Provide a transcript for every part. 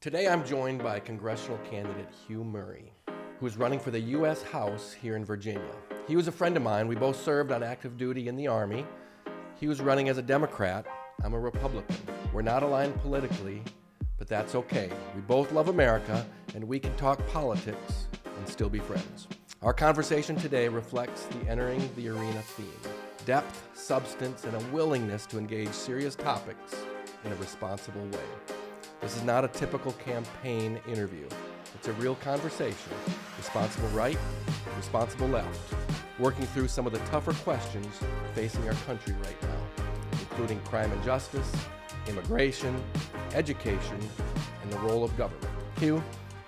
Today I'm joined by congressional candidate Hugh Murray, who is running for the U.S. House here in Virginia. He was a friend of mine. We both served on active duty in the Army. He was running as a Democrat. I'm a Republican. We're not aligned politically, but that's okay. We both love America, and we can talk politics and still be friends. Our conversation today reflects the entering the arena theme: depth, substance, and a willingness to engage serious topics in a responsible way. This is not a typical campaign interview. It's a real conversation. Responsible right, responsible left, working through some of the tougher questions facing our country right now, including crime and justice, immigration, education, and the role of government. Hugh,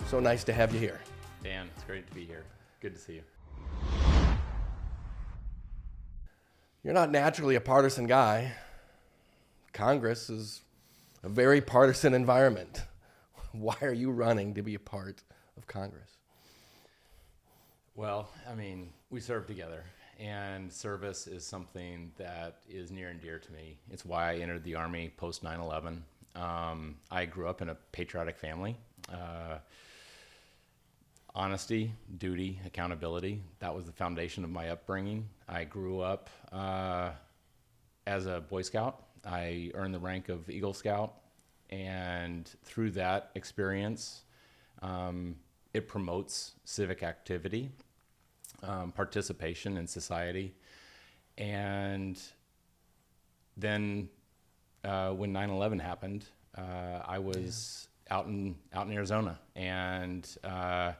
so nice to have you here. Dan, it's great to be here. Good to see you. You're not naturally a partisan guy. Congress is a very partisan environment. Why are you running to be a part of Congress? Well, we serve together, and service is something that is near and dear to me. It's why I entered the Army post 9/11. I grew up in a patriotic family. Honesty, duty, accountability, that was the foundation of my upbringing. I grew up as a Boy Scout. I earned the rank of Eagle Scout, and through that experience, it promotes civic activity, participation in society. And then when 9/11 happened, I was out in Arizona, and I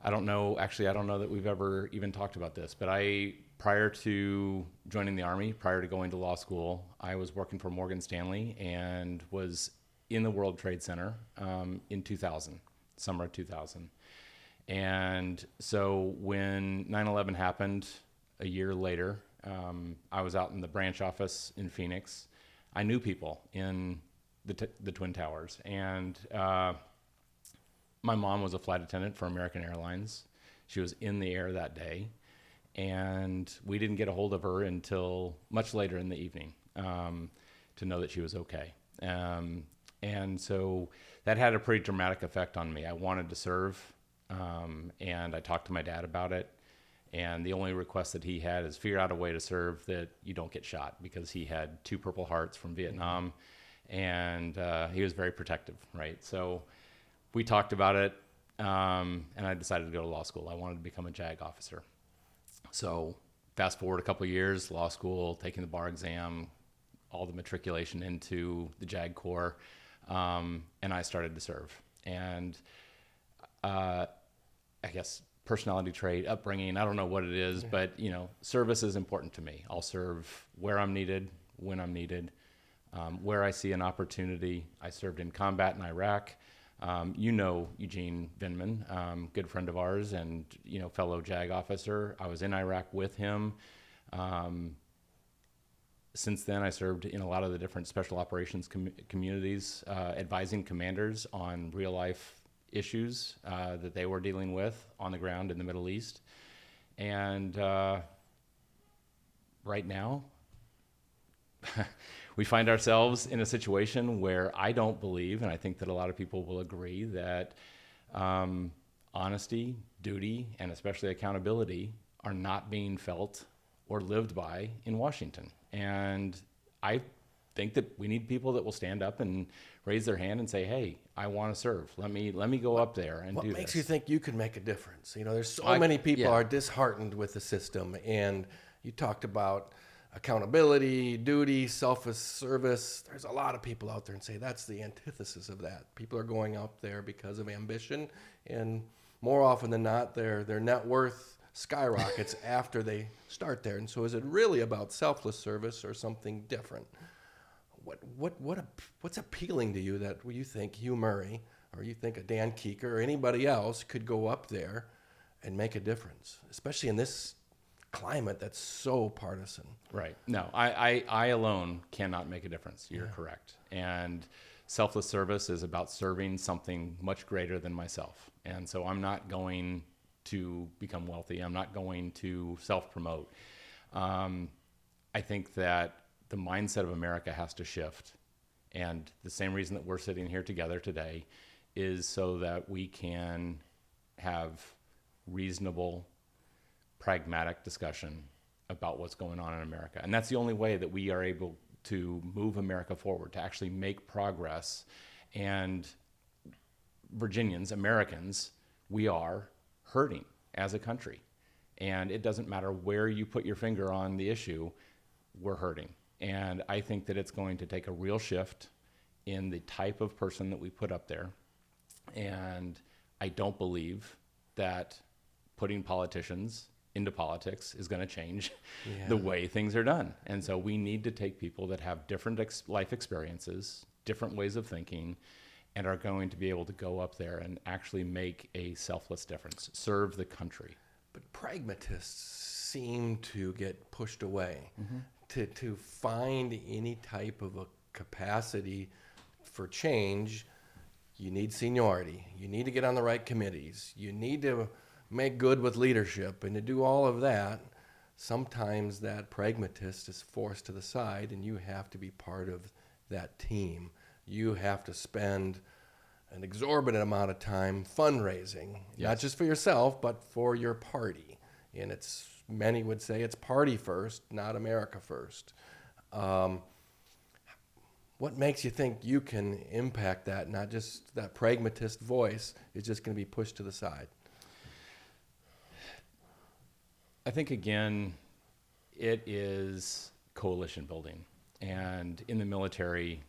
don't know that we've ever even talked about this, but prior to joining the Army, prior to going to law school, I was working for Morgan Stanley and was in the World Trade Center in 2000, summer of 2000. And so when 9/11 happened a year later, I was out in the branch office in Phoenix. I knew people in the Twin Towers, and my mom was a flight attendant for American Airlines. She was in the air that day, and we didn't get a hold of her until much later in the evening to know that she was okay. And so that had a pretty dramatic effect on me. I wanted to serve, and I talked to my dad about it. And the only request that he had is figure out a way to serve that you don't get shot, because he had 2 Purple Hearts from Vietnam, and he was very protective, right? So we talked about it, and I decided to go to law school. I wanted to become a JAG officer. So fast forward a couple of years, law school, taking the bar exam, all the matriculation into the JAG Corps, and I started to serve. And I guess personality trait, upbringing, I don't know what it is, but service is important to me. I'll serve where I'm needed, when I'm needed, where I see an opportunity. I served in combat in Iraq. Eugene Vinman, good friend of ours and, fellow JAG officer. I was in Iraq with him. Since then, I served in a lot of the different special operations communities, advising commanders on real life issues that they were dealing with on the ground in the Middle East. And right now, we find ourselves in a situation where I don't believe, and I think that a lot of people will agree, that honesty, duty, and especially accountability are not being felt or lived by in Washington. And I think that we need people that will stand up and raise their hand and say, hey, I want to serve. Let me go up there and do this. What makes you think you can make a difference? There's so many people are disheartened with the system, and you talked about accountability, duty, selfless service. There's a lot of people out there and say that's the antithesis of that. People are going up there because of ambition, and more often than not, their net worth skyrockets after they start there. And so is it really about selfless service or something different? What's appealing to you that you think Hugh Murray, or you think a Dan Keeker or anybody else could go up there and make a difference, especially in this climate that's so partisan? Right. No, I alone cannot make a difference. You're correct. And selfless service is about serving something much greater than myself. And so I'm not going to become wealthy. I'm not going to self-promote. I think that the mindset of America has to shift. And the same reason that we're sitting here together today is so that we can have reasonable, pragmatic discussion about what's going on in America. And that's the only way that we are able to move America forward, to actually make progress. And Virginians, Americans, we are hurting as a country. And it doesn't matter where you put your finger on the issue, we're hurting. And I think that it's going to take a real shift in the type of person that we put up there. And I don't believe that putting politicians into politics is going to change the way things are done. And so we need to take people that have different life experiences, different ways of thinking, and are going to be able to go up there and actually make a selfless difference, serve the country. But pragmatists seem to get pushed away. To find any type of a capacity for change, you need seniority. You need to get on the right committees. You need to make good with leadership. And to do all of that, sometimes that pragmatist is forced to the side, and you have to be part of that team. You have to spend an exorbitant amount of time fundraising, not just for yourself, but for your party. And it's, many would say it's party first, not America first. What makes you think you can impact that, not just that pragmatist voice is just going to be pushed to the side? I think, again, it is coalition building. And in the military,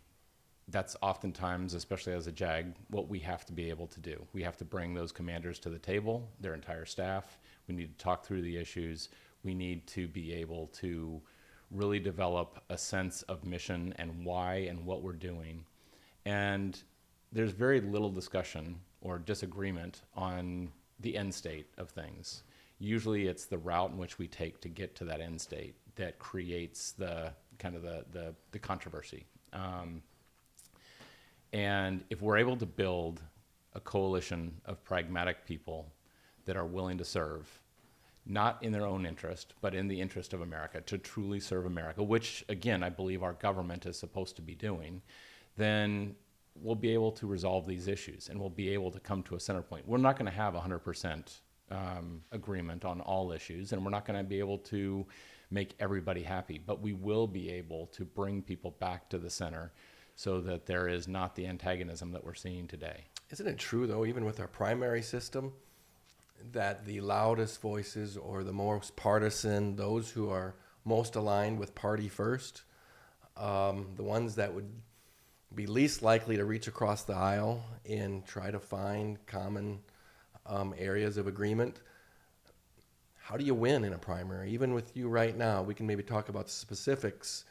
that's oftentimes, especially as a JAG, what we have to be able to do. We have to bring those commanders to the table, their entire staff. We need to talk through the issues. We need to be able to really develop a sense of mission and why and what we're doing. And there's very little discussion or disagreement on the end state of things. Usually it's the route in which we take to get to that end state that creates the kind of the controversy. And if we're able to build a coalition of pragmatic people that are willing to serve, not in their own interest, but in the interest of America, to truly serve America, which, again, I believe our government is supposed to be doing, then we'll be able to resolve these issues and we'll be able to come to a center point. We're not going to have 100% agreement on all issues, and we're not going to be able to make everybody happy, but we will be able to bring people back to the center so that there is not the antagonism that we're seeing today. Isn't it true, though, even with our primary system, that the loudest voices or the most partisan, those who are most aligned with party first, the ones that would be least likely to reach across the aisle and try to find common areas of agreement, how do you win in a primary? Even with you right now, we can maybe talk about the specifics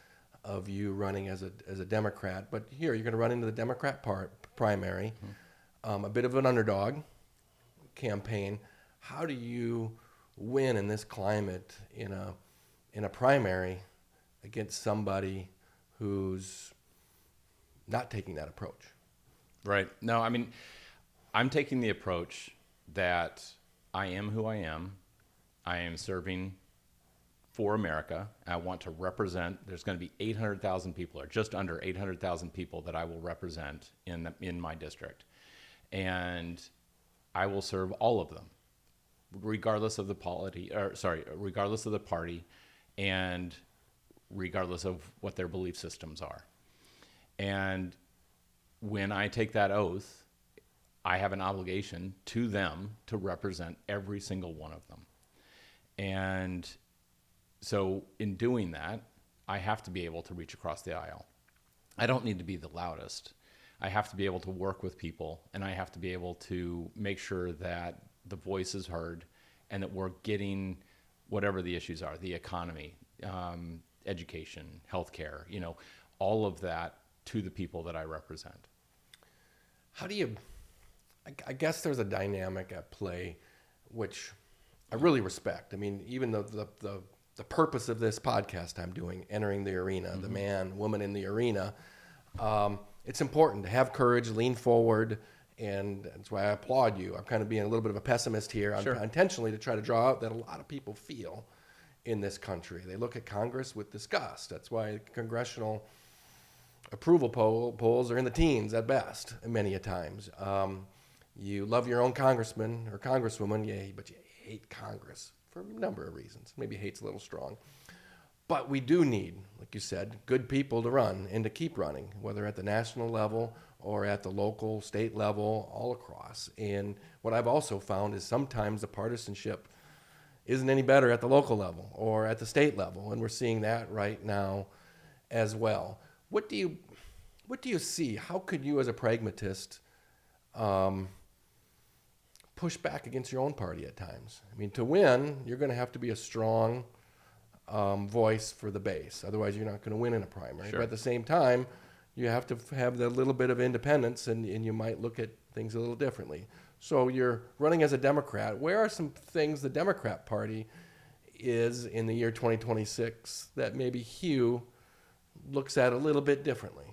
of you running as a Democrat, but here you're going to run into the Democrat primary, a bit of an underdog campaign. How do you win in this climate in a primary against somebody who's not taking that approach? Right. No, I mean, I'm taking the approach that I am who I am. I am serving for America. I want to represent. There's going to be 800,000 people, or just under 800,000 people, that I will represent in my district, and I will serve all of them, regardless of the regardless of the party, and regardless of what their belief systems are. And when I take that oath, I have an obligation to them to represent every single one of them. And so in doing that, I have to be able to reach across the aisle. I don't need to be the loudest. I have to be able to work with people, and I have to be able to make sure that the voice is heard and that we're getting whatever the issues are, the economy, education, healthcare, all of that to the people that I represent. How do you, I guess there's a dynamic at play, which I really respect. I mean, even the purpose of this podcast I'm doing, entering the arena, the man, woman in the arena, it's important to have courage, lean forward, and that's why I applaud you. I'm kind of being a little bit of a pessimist here, Sure. Intentionally to try to draw out that a lot of people feel in this country. They look at Congress with disgust. That's why congressional approval polls are in the teens at best, many a times. You love your own congressman or congresswoman, yeah, but you hate Congress for a number of reasons. Maybe hate's a little strong. But we do need, like you said, good people to run and to keep running, whether at the national level or at the local, state level, all across. And what I've also found is sometimes the partisanship isn't any better at the local level or at the state level, and we're seeing that right now as well. What do you see? How could you, as a pragmatist, push back against your own party at times? I mean, to win, you're going to have to be a strong voice for the base. Otherwise, you're not going to win in a primary. Sure. But at the same time, you have to have that little bit of independence, and you might look at things a little differently. So you're running as a Democrat. Where are some things the Democrat Party is in the year 2026 that maybe Hugh looks at a little bit differently?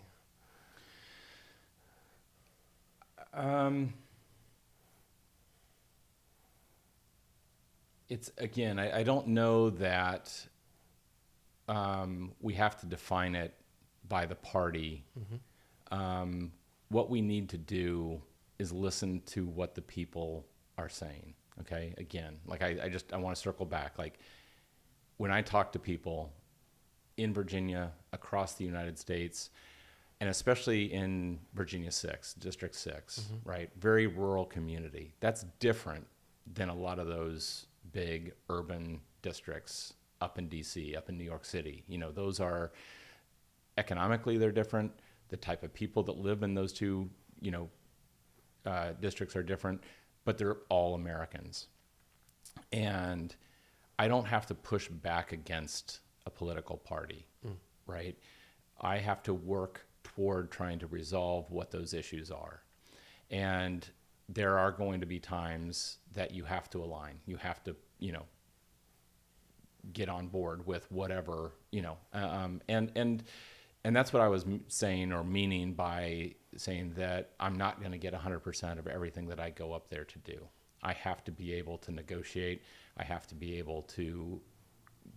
It's, again, I don't know that we have to define it by the party. What we need to do is listen to what the people are saying. Okay, again, like I want to circle back. Like, when I talk to people in Virginia, across the United States, and especially in Virginia 6, District 6, right? Very rural community. That's different than a lot of those big urban districts up in DC, up in New York City. You know, those are, economically, they're different. The type of people that live in those two, districts are different, but they're all Americans. And I don't have to push back against a political party, right? I have to work toward trying to resolve what those issues are. And there are going to be times that you have to align. You have to, get on board with whatever, and that's what I was saying or meaning by saying that I'm not going to get 100% of everything that I go up there to do. I have to be able to negotiate. I have to be able to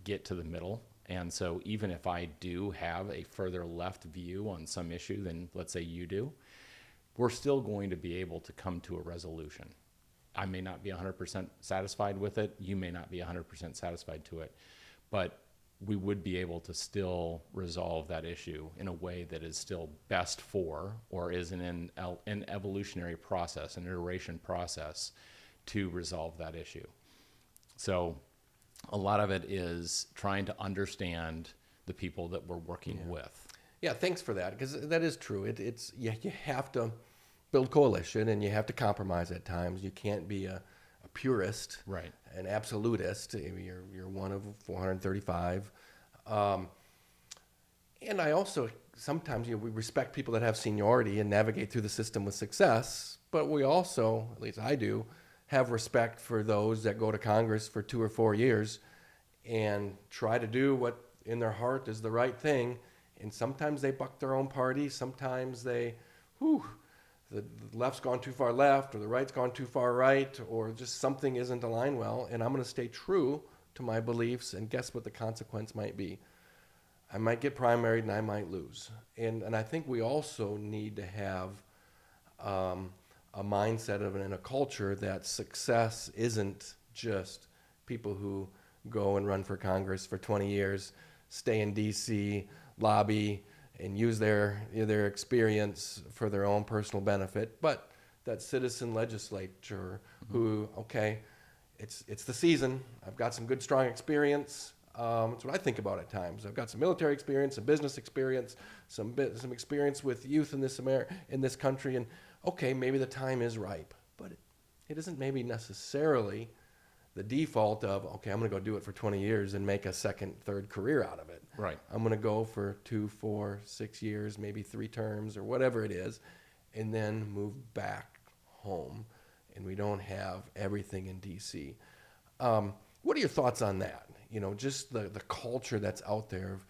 get to the middle. And so even if I do have a further left view on some issue than, let's say, you do, we're still going to be able to come to a resolution. I may not be 100% satisfied with it. You may not be 100% satisfied to it. But we would be able to still resolve that issue in a way that is still best for, or is an evolutionary process, an iteration process to resolve that issue. So a lot of it is trying to understand the people that we're working with. Yeah, thanks for that, because that is true. It's you have to build coalition, and you have to compromise at times. You can't be a purist, Right. an absolutist. You're one of 435. And I also sometimes we respect people that have seniority and navigate through the system with success, but we also, at least I do, have respect for those that go to Congress for 2 or 4 years and try to do what in their heart is the right thing. And sometimes they buck their own party. Sometimes the left's gone too far left, or the right's gone too far right, or just something isn't aligned well. And I'm going to stay true to my beliefs, and guess what the consequence might be? I might get primaried and I might lose. And I think we also need to have a mindset and a culture that success isn't just people who go and run for Congress for 20 years, stay in D.C., lobby, and use their experience for their own personal benefit, but that citizen legislature who, okay, it's the season. I've got some good, strong experience. That's what I think about at times. I've got some military experience, some business experience, some experience with youth in this country, and okay, maybe the time is ripe, but it isn't maybe necessarily the default of, okay, I'm going to go do it for 20 years and make a second, third career out of it. Right. I'm going to go for 2, 4, 6 years, maybe 3 terms or whatever it is, and then move back home. And we don't have everything in D.C. What are your thoughts on that? Just the culture that's out there of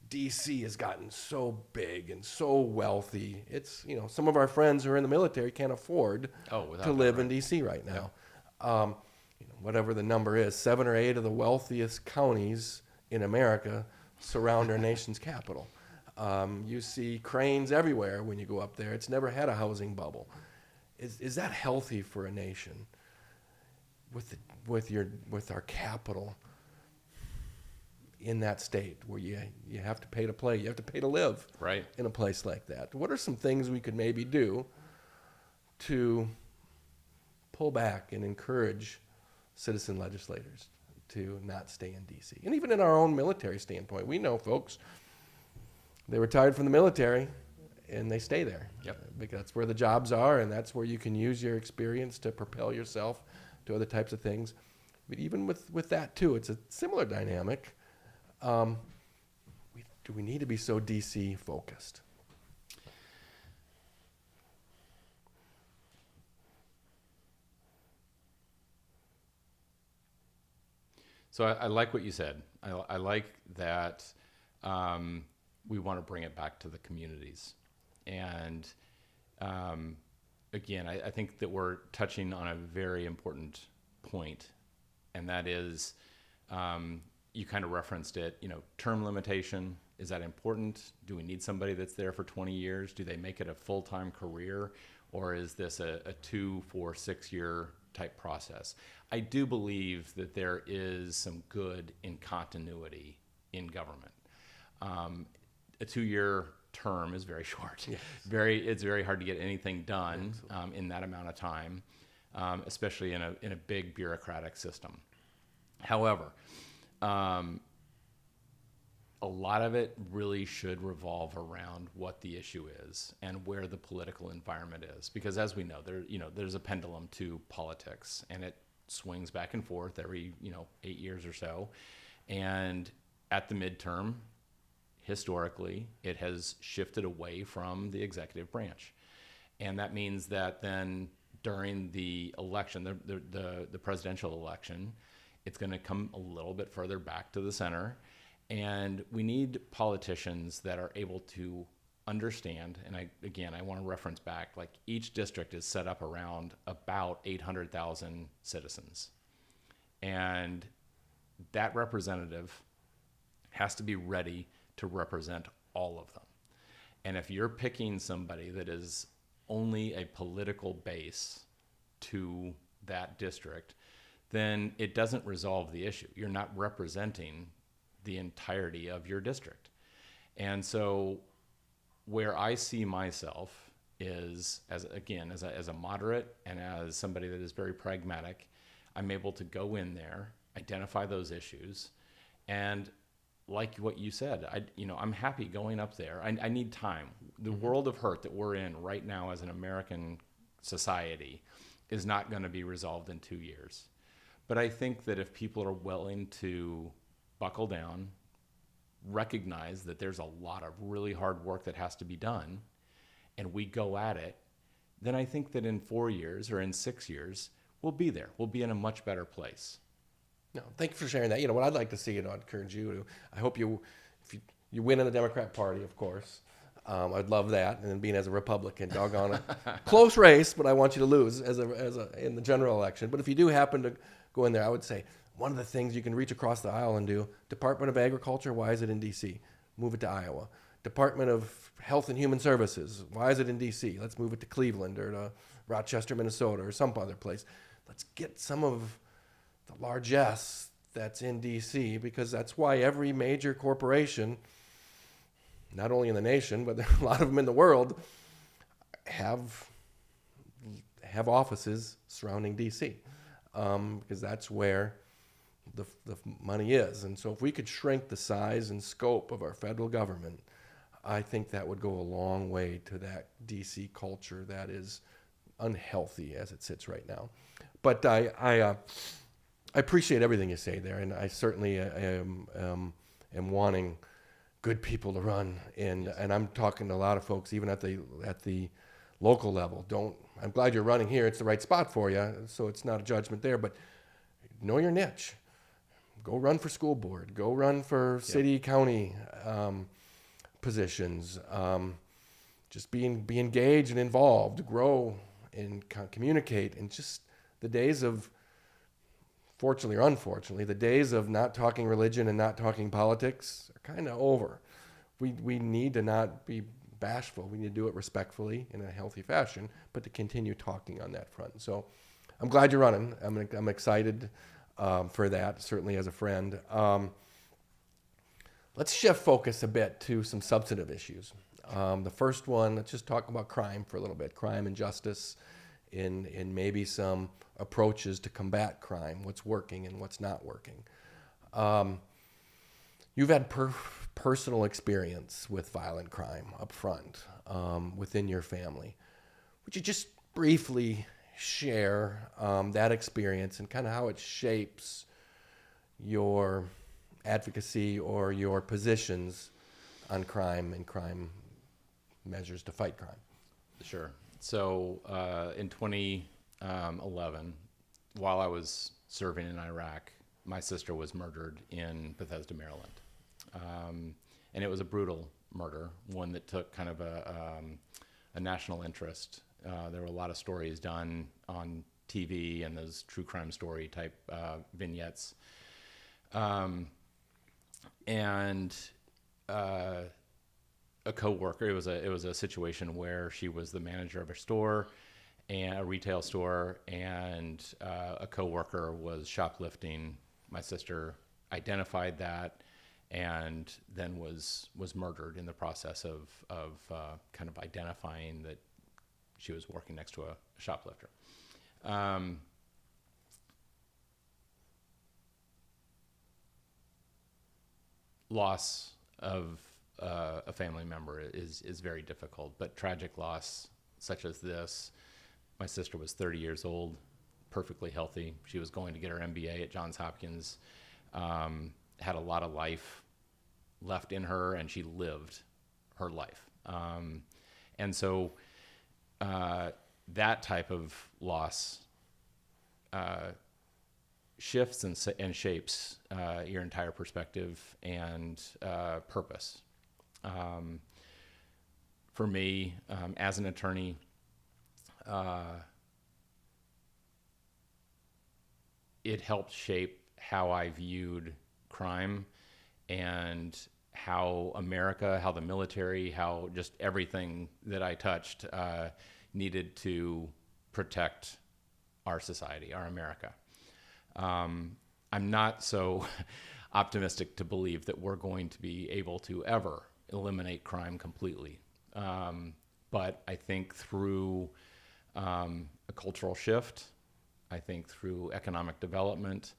D.C. has gotten so big and so wealthy. It's, some of our friends who are in the military can't afford to live in D.C. right now. Yeah. Whatever the number is, 7 or 8 of the wealthiest counties in America surround our nation's capital. You see cranes everywhere when you go up there. It's never had a housing bubble. Is that healthy for a nation? With our capital in that state where you have to pay to play, you have to pay to live, Right. in a place like that. What are some things we could maybe do to pull back and encourage citizen legislators to not stay in D.C.? And even in our own military standpoint, we know folks, they retired from the military and they stay there. Yep. Because that's where the jobs are, and that's where you can use your experience to propel yourself to other types of things. But even with that too, it's a similar dynamic. Do we need to be so DC focused? So I like what you said. I like that we want to bring it back to the communities. And again, I think that we're touching on a very important point, and that is, you kind of referenced it, term limitation. Is that important? Do we need somebody that's there for 20 years? Do they make it a full-time career? Or is this a 2, 4, 6-year type process? I do believe that there is some good in continuity in government. A 2-year term is very short. Yes. It's very hard to get anything done in that amount of time, especially in a big bureaucratic system. However, a lot of it really should revolve around what the issue is and where the political environment is, because as we know, there's a pendulum to politics, and it swings back and forth every 8 years or so. And at the midterm, historically, it has shifted away from the executive branch, and that means that then during the election, the presidential election, it's going to come a little bit further back to the center. And we need politicians that are able to understand, and I want to reference back, like each district is set up around about 800,000 citizens. And that representative has to be ready to represent all of them. And if you're picking somebody that is only a political base to that district, then it doesn't resolve the issue. You're not representing the entirety of your district. And so where I see myself is as a moderate and as somebody that is very pragmatic, I'm able to go in there, identify those issues, and like what you said, I'm happy going up there. I need time. The world of hurt that we're in right now as an American society is not going to be resolved in 2 years. But I think that if people are willing to buckle down, recognize that there's a lot of really hard work that has to be done, and we go at it, then I think that in 4 years or in 6 years, we'll be there. We'll be in a much better place. No, thank you for sharing that. What I'd like to see, I'd encourage you to, I hope if you win in the Democrat Party, of course. I'd love that. And then being as a Republican, doggone it. Close race, but I want you to lose in the general election. But if you do happen to go in there, I would say, one of the things you can reach across the aisle and do, Department of Agriculture, why is it in D.C.? Move it to Iowa. Department of Health and Human Services, why is it in D.C.? Let's move it to Cleveland or to Rochester, Minnesota, or some other place. Let's get some of the largesse that's in D.C., because that's why every major corporation, not only in the nation, but a lot of them in the world, have offices surrounding D.C., because that's where the money is. And so if we could shrink the size and scope of our federal government, I think that would go a long way to that DC culture that is unhealthy as it sits right now. But I appreciate everything you say there, and I certainly am wanting good people to run, and I'm talking to a lot of folks even at the local level. I'm glad you're running here. It's the right spot for you, so it's not a judgment there, but know your niche. Go run for school board. Go run for city, county positions. Just be engaged and involved. Grow and communicate. And just the days of, fortunately or unfortunately, the days of not talking religion and not talking politics are kind of over we need to not be bashful. We need to do it respectfully in a healthy fashion, but to continue talking on that front. So I'm glad you're running. I'm excited for that, certainly as a friend. Let's shift focus a bit to some substantive issues. The first one, let's just talk about crime for a little bit, crime and justice, in maybe some approaches to combat crime, what's working and what's not working. You've had personal experience with violent crime up front within your family. Would you just briefly share that experience and kind of how it shapes your advocacy or your positions on crime and crime measures to fight crime? Sure. So in 2011, while I was serving in Iraq, my sister was murdered in Bethesda, Maryland. And it was a brutal murder, one that took kind of a national interest. There were a lot of stories done on TV and those true crime story type vignettes. And a coworker, it was a situation where she was the manager of a store, and a retail store, and a coworker was shoplifting. My sister identified that, and then was murdered in the process of kind of identifying that she was working next to a shoplifter. Loss of a family member is very difficult, but tragic loss such as this. My sister was 30 years old, perfectly healthy. She was going to get her MBA at Johns Hopkins, had a lot of life left in her, and she lived her life. And so that type of loss shifts and shapes your entire perspective and purpose. For me, as an attorney, it helped shape how I viewed crime and how America, how the military, how just everything that I touched needed to protect our society, our America. I'm not so optimistic to believe that we're going to be able to ever eliminate crime completely. But I think through a cultural shift, I think through economic development,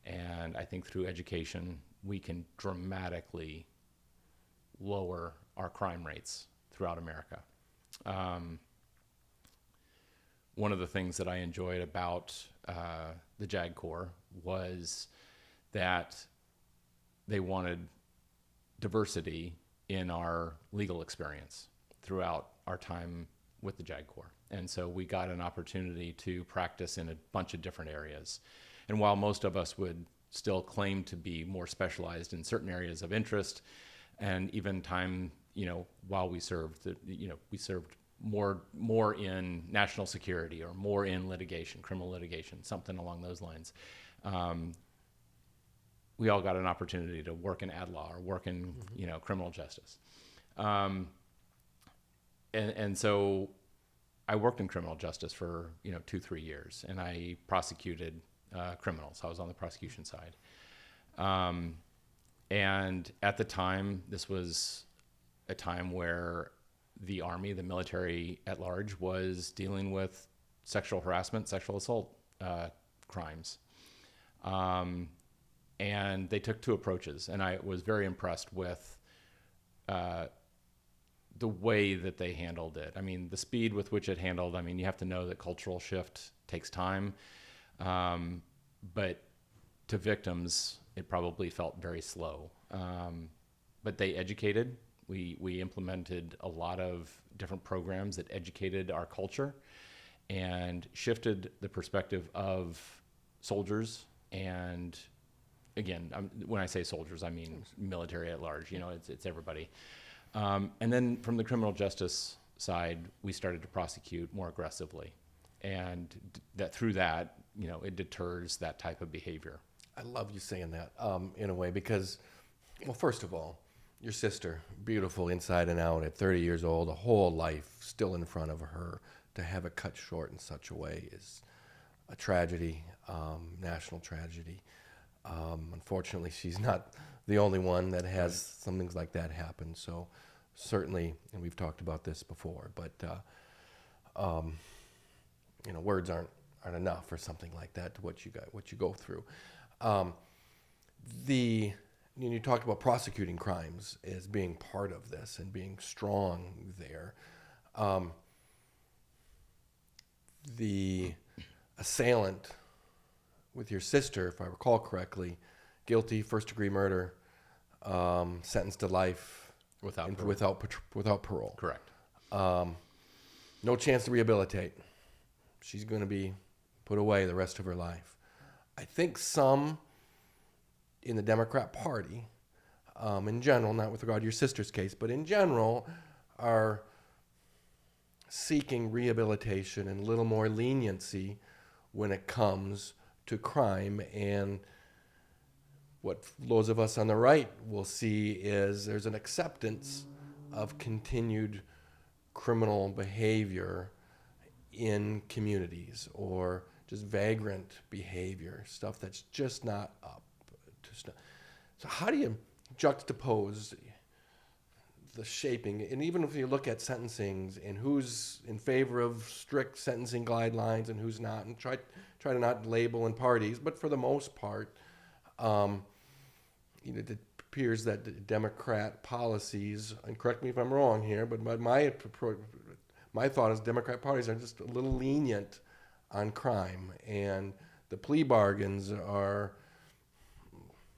and I think through education, we can dramatically lower our crime rates throughout America. One of the things that I enjoyed about the JAG Corps was that they wanted diversity in our legal experience throughout our time with the JAG Corps. And so we got an opportunity to practice in a bunch of different areas. And while most of us would still claim to be more specialized in certain areas of interest, and even time, while we served, we served more in national security or more in litigation, criminal litigation, something along those lines. We all got an opportunity to work in ad law or work in, criminal justice. And so I worked in criminal justice for, 2-3 years, and I prosecuted criminals. I was on the prosecution side. And at the time, this was a time where the Army, the military at large, was dealing with sexual harassment, sexual assault crimes. And they took two approaches, and I was very impressed with the way that they handled it. I mean, the speed with which it handled, you have to know that cultural shift takes time. But to victims, it probably felt very slow. But they educated. We implemented a lot of different programs that educated our culture and shifted the perspective of soldiers. And again, when I say soldiers, I mean military at large. It's everybody. And then from the criminal justice side, we started to prosecute more aggressively, and that through that, it deters that type of behavior. I love you saying that in a way because, well, first of all, Your sister, beautiful inside and out at 30 years old, a whole life still in front of her. To have it cut short in such a way is a tragedy, national tragedy. Unfortunately, she's not the only one that has some things like that happen. So certainly, and we've talked about this before, but words aren't enough for something like that. To what you go through. You talked about prosecuting crimes as being part of this and being strong there. The assailant with your sister, if I recall correctly, guilty, first-degree murder, sentenced to life Without parole. Without parole. Correct. No chance to rehabilitate. She's going to be put away the rest of her life. I think some in the Democrat Party, in general, not with regard to your sister's case, but in general, are seeking rehabilitation and a little more leniency when it comes to crime. And what those of us on the right will see is there's an acceptance of continued criminal behavior in communities, or just vagrant behavior, stuff that's just not up to snuff. So how do you juxtapose the shaping, and even if you look at sentencings and who's in favor of strict sentencing guidelines and who's not, and try to not label in parties, but for the most part, it appears that the Democrat policies, and correct me if I'm wrong here, but my thought is Democrat parties are just a little lenient on crime, and the plea bargains are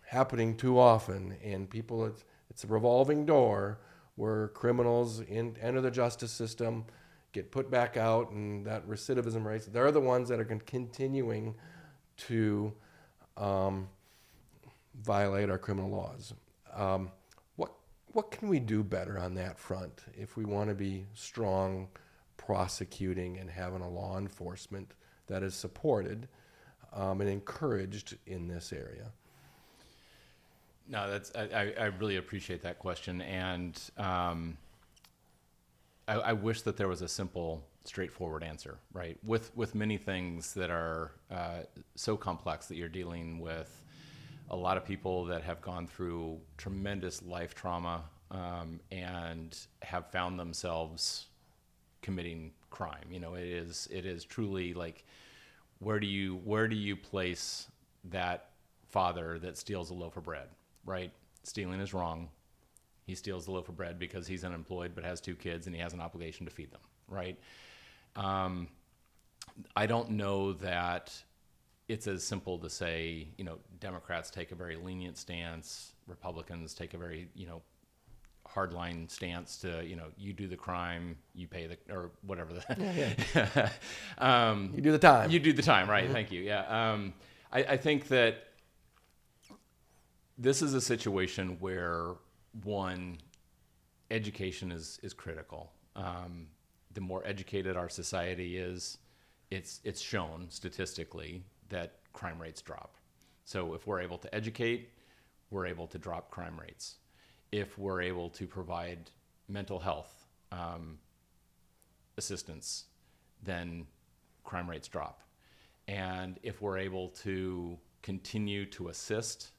happening too often, and people, it's a revolving door where criminals enter the justice system, get put back out, and that recidivism rate, they're the ones that are continuing to violate our criminal laws. What can we do better on that front if we want to be strong prosecuting and having a law enforcement that is supported and encouraged in this area? No, I really appreciate that question, and I wish that there was a simple, straightforward answer, right? With many things that are so complex that you're dealing with a lot of people that have gone through tremendous life trauma and have found themselves committing crime. It is truly like, where do you place that father that steals a loaf of bread? Right? Stealing is wrong. He steals the loaf of bread because he's unemployed but has 2 kids and he has an obligation to feed them, right? I don't know that it's as simple to say, Democrats take a very lenient stance, Republicans take a very, hardline stance to, you do the crime, you pay or whatever. You do the time. You do the time, right? Mm-hmm. Thank you. Yeah. I think that this is a situation where, one, education is critical. The more educated our society is, it's shown statistically that crime rates drop. So if we're able to educate, we're able to drop crime rates. If we're able to provide mental health assistance, then crime rates drop. And if we're able to continue to assist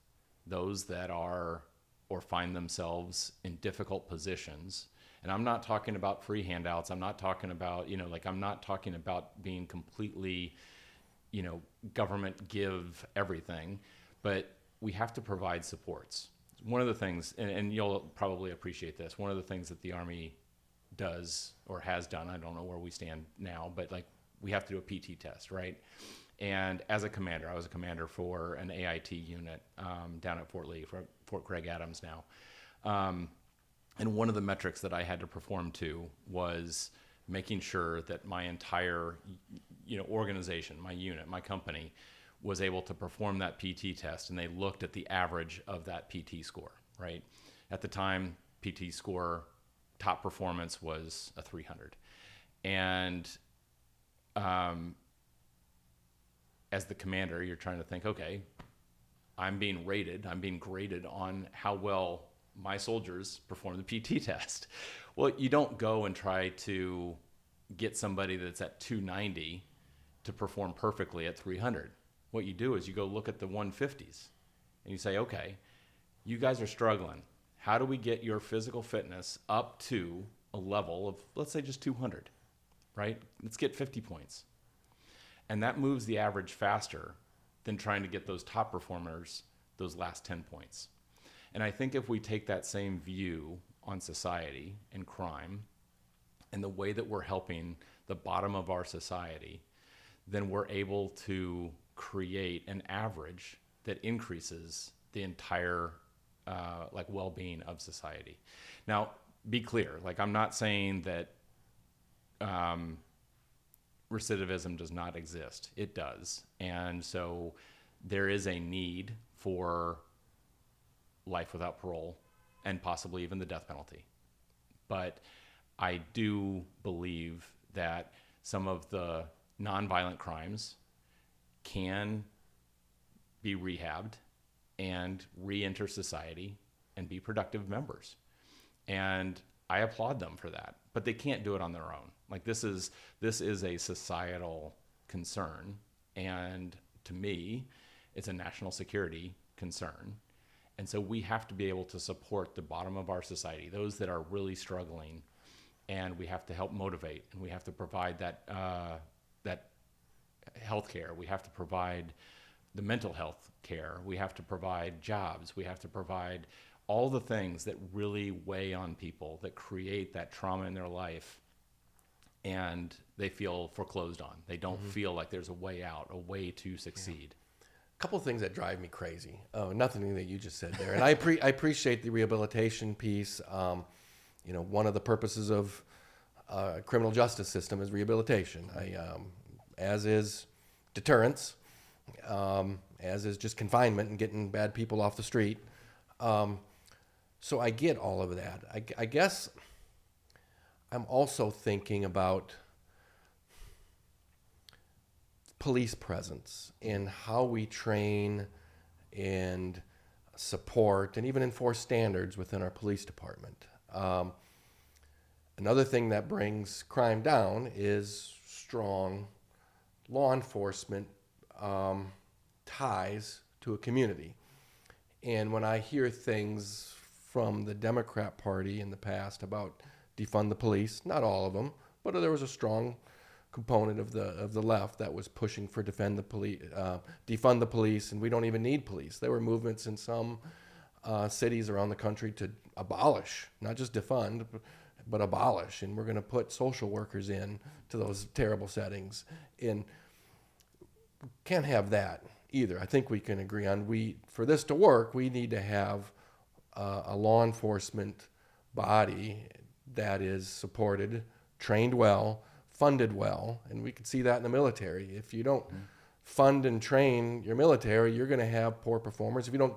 those that are or find themselves in difficult positions, and I'm not talking about free handouts, I'm not talking about, I'm not talking about being completely, government give everything, but we have to provide supports. One of the things, and you'll probably appreciate this, one of the things that the Army does or has done, I don't know where we stand now, but we have to do a PT test, right? And as a commander, I was a commander for an AIT unit down at Fort Lee, Fort Craig Adams now. And one of the metrics that I had to perform to was making sure that my entire organization, my unit, my company, was able to perform that PT test, and they looked at the average of that PT score, right? At the time, PT score, top performance was a 300. And as the commander, you're trying to think, okay, I'm being graded on how well my soldiers perform the PT test. Well, you don't go and try to get somebody that's at 290 to perform perfectly at 300. What you do is you go look at the 150s and you say, okay, you guys are struggling. How do we get your physical fitness up to a level of, let's say, just 200, right? Let's get 50 points. And that moves the average faster than trying to get those top performers those last 10 points. And I think if we take that same view on society and crime and the way that we're helping the bottom of our society, then we're able to create an average that increases the entire like well-being of society. Now, be clear, like I'm not saying that recidivism does not exist. It does. And so there is a need for life without parole and possibly even the death penalty. But I do believe that some of the nonviolent crimes can be rehabbed and re-enter society and be productive members. And I applaud them for that, but they can't do it on their own. Like this is a societal concern, and to me, it's a national security concern. And so we have to be able to support the bottom of our society, those that are really struggling, and we have to help motivate, and we have to provide that that health care. We have to provide the mental health care. We have to provide jobs. We have to provide all the things that really weigh on people, that create that trauma in their life, and they feel foreclosed on. They don't feel like there's a way out, a way to succeed. A couple of things that drive me crazy. Oh, nothing that you just said there. And I appreciate the rehabilitation piece. One of the purposes of criminal justice system is rehabilitation. As is deterrence, as is just confinement and getting bad people off the street. So I get all of that. I guess I'm also thinking about police presence and how we train and support and even enforce standards within our police department. Another thing that brings crime down is strong law enforcement ties to a community. And when I hear things from the Democrat Party in the past about defund the police, not all of them, but there was a strong component of the left that was pushing for defund the police, and we don't even need police. There were movements in some cities around the country to abolish, not just defund, but abolish, and we're going to put social workers in to those terrible settings. And can't have that either. I think we can agree on for this to work, we need to have a law enforcement body that is supported, trained well, funded well, and we can see that in the military. If you don't fund and train your military, you're going to have poor performers. If you don't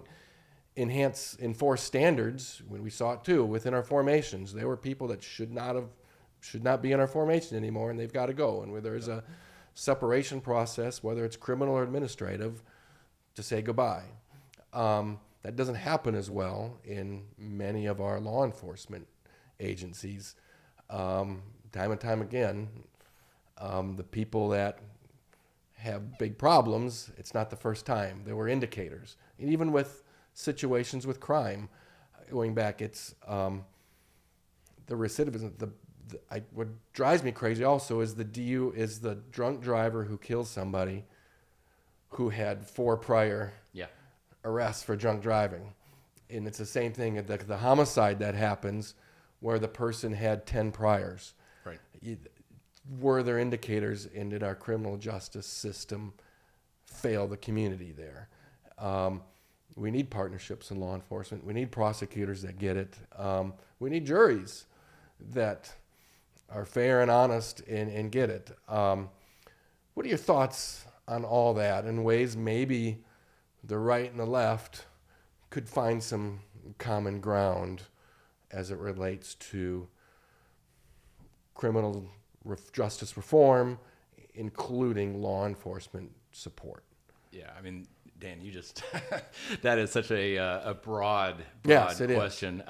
enforce standards, when we saw it too within our formations, there were people that should not be in our formation anymore, and they've got to go. And where there's a separation process, whether it's criminal or administrative, to say goodbye. That doesn't happen as well in many of our law enforcement agencies. Time and time again, the people that have big problems, it's not the first time. There were indicators. And even with situations with crime, going back, it's the recidivism. What drives me crazy also is the drunk driver who kills somebody who had 4 prior arrests for drunk driving. And it's the same thing at the homicide that happens where the person had 10 priors. Right. Were there indicators, and did our criminal justice system fail the community there? We need partnerships in law enforcement. We need prosecutors that get it. We need juries that are fair and honest and get it. What are your thoughts on all that, and ways maybe the right and the left could find some common ground as it relates to criminal justice reform, including law enforcement support? Yeah, I mean, Dan, you just that is such a broad Yes, it is. question.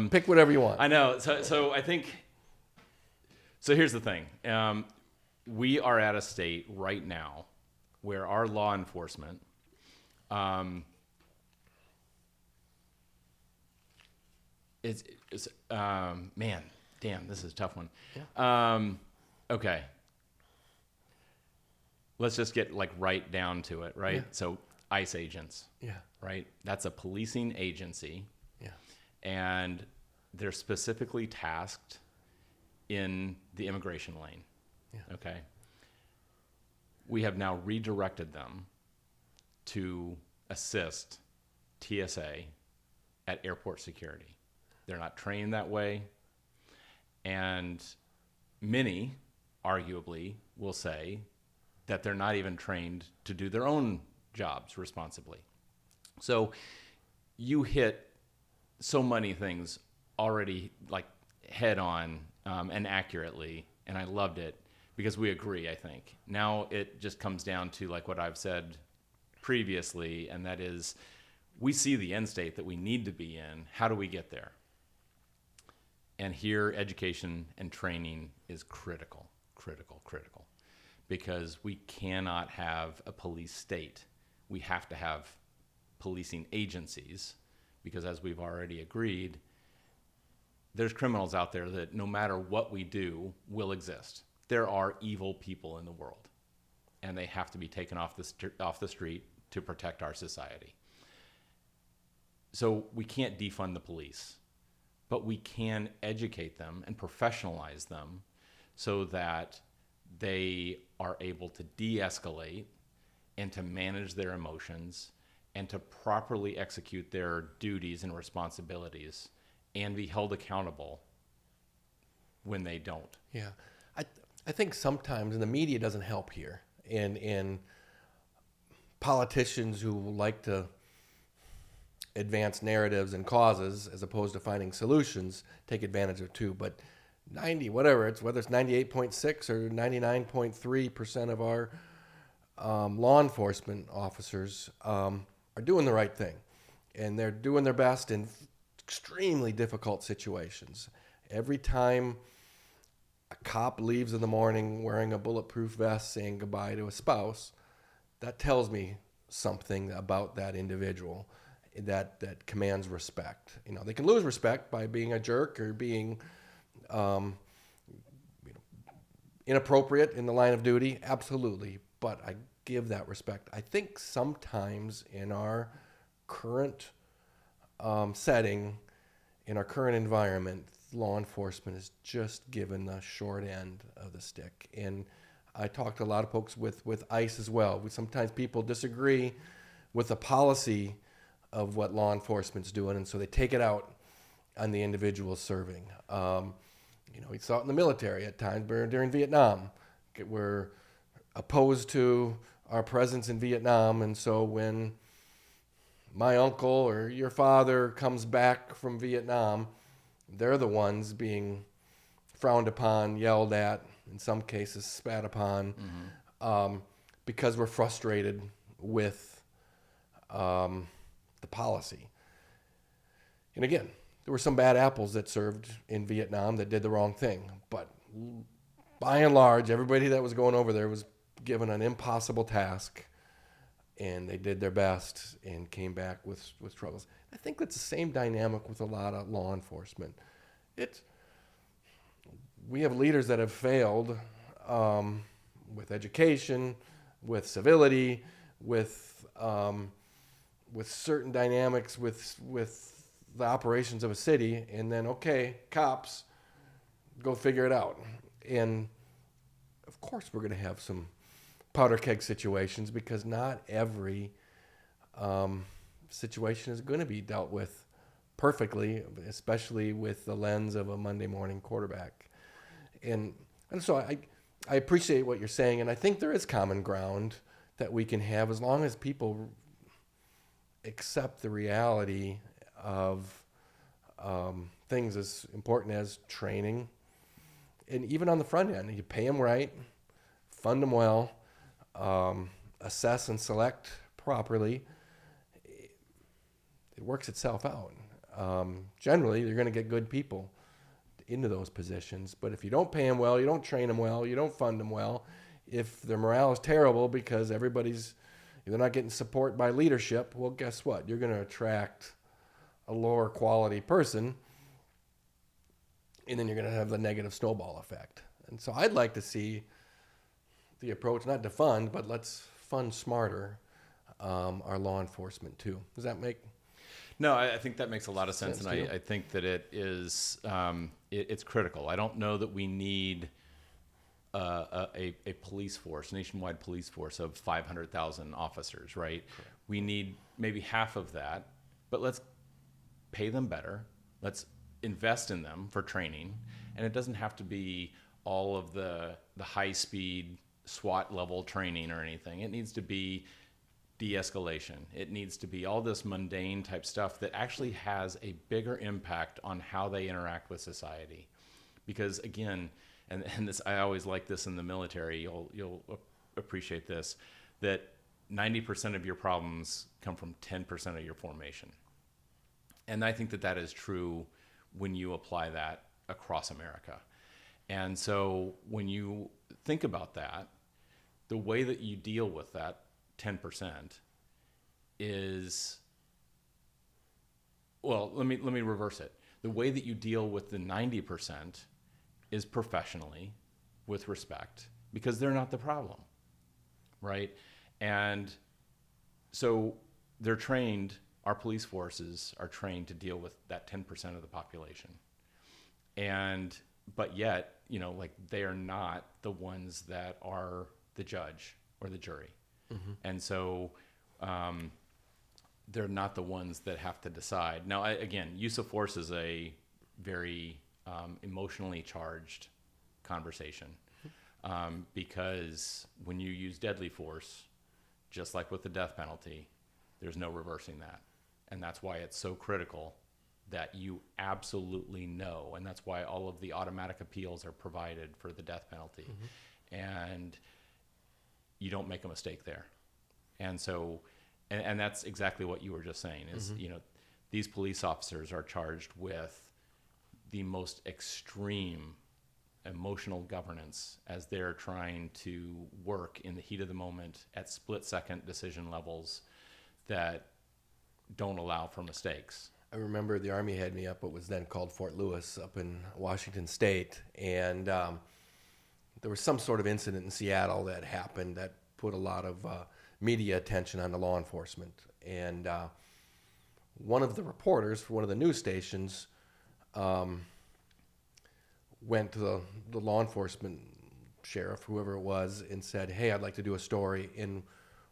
Pick whatever you want. I know. So I think. So here's the thing. We are at a state right now where our law enforcement. Man, damn, this is a tough one. Yeah. Okay. Let's just get like right down to it, right? Yeah. So ICE agents, Yeah. right? That's a policing agency, Yeah. and they're specifically tasked in the immigration lane. Yeah. Okay. We have now redirected them to assist TSA at airport security. They're not trained that way. And many, arguably, will say that they're not even trained to do their own jobs responsibly. So you hit so many things already like head on and accurately, and I loved it because we agree, I think. Now it just comes down to like what I've said previously, and that is we see the end state that we need to be in. How do we get there? And here, education and training is critical, because we cannot have a police state. We have to have policing agencies, because as we've already agreed, there's criminals out there that no matter what we do will exist. There are evil people in the world, and they have to be taken off the street to protect our society. So we can't defund the police, but we can educate them and professionalize them so that they are able to de-escalate and to manage their emotions and to properly execute their duties and responsibilities and be held accountable when they don't. Yeah. I think sometimes, and the media doesn't help here, and politicians who like to advance narratives and causes as opposed to finding solutions take advantage of it too. But whether it's 98.6 or 99.3% of our law enforcement officers are doing the right thing, and they're doing their best in extremely difficult situations. Every time a cop leaves in the morning wearing a bulletproof vest saying goodbye to a spouse, that tells me something about that individual that commands respect. They can lose respect by being a jerk or being inappropriate in the line of duty, absolutely, but I give that respect. I think sometimes in our current setting, in our current environment, law enforcement is just given the short end of the stick. And I talked to a lot of folks with ICE as well. Sometimes people disagree with the policy of what law enforcement's doing, and so they take it out on the individuals serving. We saw it in the military at times during Vietnam. We're opposed to our presence in Vietnam, and so when my uncle or your father comes back from Vietnam, they're the ones being frowned upon, yelled at, in some cases spat upon, because we're frustrated with the policy. And again, there were some bad apples that served in Vietnam that did the wrong thing, but by and large, everybody that was going over there was given an impossible task, and they did their best and came back with troubles. I think that's the same dynamic with a lot of law enforcement. We have leaders that have failed with education, with civility, with certain dynamics, with the operations of a city, and then, okay, cops, go figure it out. And of course we're going to have some powder keg situations, because not every situation is going to be dealt with perfectly, especially with the lens of a Monday morning quarterback. And so I appreciate what you're saying, and I think there is common ground that we can have as long as people accept the reality of things as important as training. And even on the front end, you pay them right, fund them well, assess and select properly, it works itself out. Generally, you're going to get good people into those positions. But if you don't pay them well, you don't train them well, you don't fund them well, if their morale is terrible because they're not getting support by leadership, well, guess what? You're going to attract a lower quality person, and then you're going to have the negative snowball effect. And so I'd like to see the approach, not defund, but let's fund smarter our law enforcement too. Does that make No, I think that makes a lot of sense, and to you? I think that it is it's critical. I don't know that we need a police force, nationwide police force of 500,000 officers, right? Correct. We need maybe half of that, but let's pay them better. Let's invest in them for training, and it doesn't have to be all of the high-speed SWAT level training or anything. It needs to be de-escalation. It needs to be all this mundane type stuff that actually has a bigger impact on how they interact with society. Because again, and this, I always like this in the military, you'll appreciate this, that 90% of your problems come from 10% of your formation. And I think that is true when you apply that across America. And so when you think about that, the way that you deal with that 10% is, well, let me reverse it. The way that you deal with the 90% is professionally, with respect, because they're not the problem, right? And so they're trained, our police forces are trained to deal with that 10% of the population. But yet, like, they are not the ones that are the judge or the jury. Mm-hmm. And so they're not the ones that have to decide. Now, again, use of force is a very emotionally charged conversation, because when you use deadly force, just like with the death penalty, there's no reversing that. And that's why it's so critical that you absolutely know, and that's why all of the automatic appeals are provided for the death penalty. Mm-hmm. And you don't make a mistake there. And so, and that's exactly what you were just saying is, mm-hmm. These police officers are charged with the most extreme emotional governance as they're trying to work in the heat of the moment at split-second decision levels that don't allow for mistakes. I remember the Army had me up what was then called Fort Lewis up in Washington State, and there was some sort of incident in Seattle that happened that put a lot of media attention on the law enforcement. And one of the reporters for one of the news stations went to the law enforcement sheriff, whoever it was, and said, "Hey, I'd like to do a story." And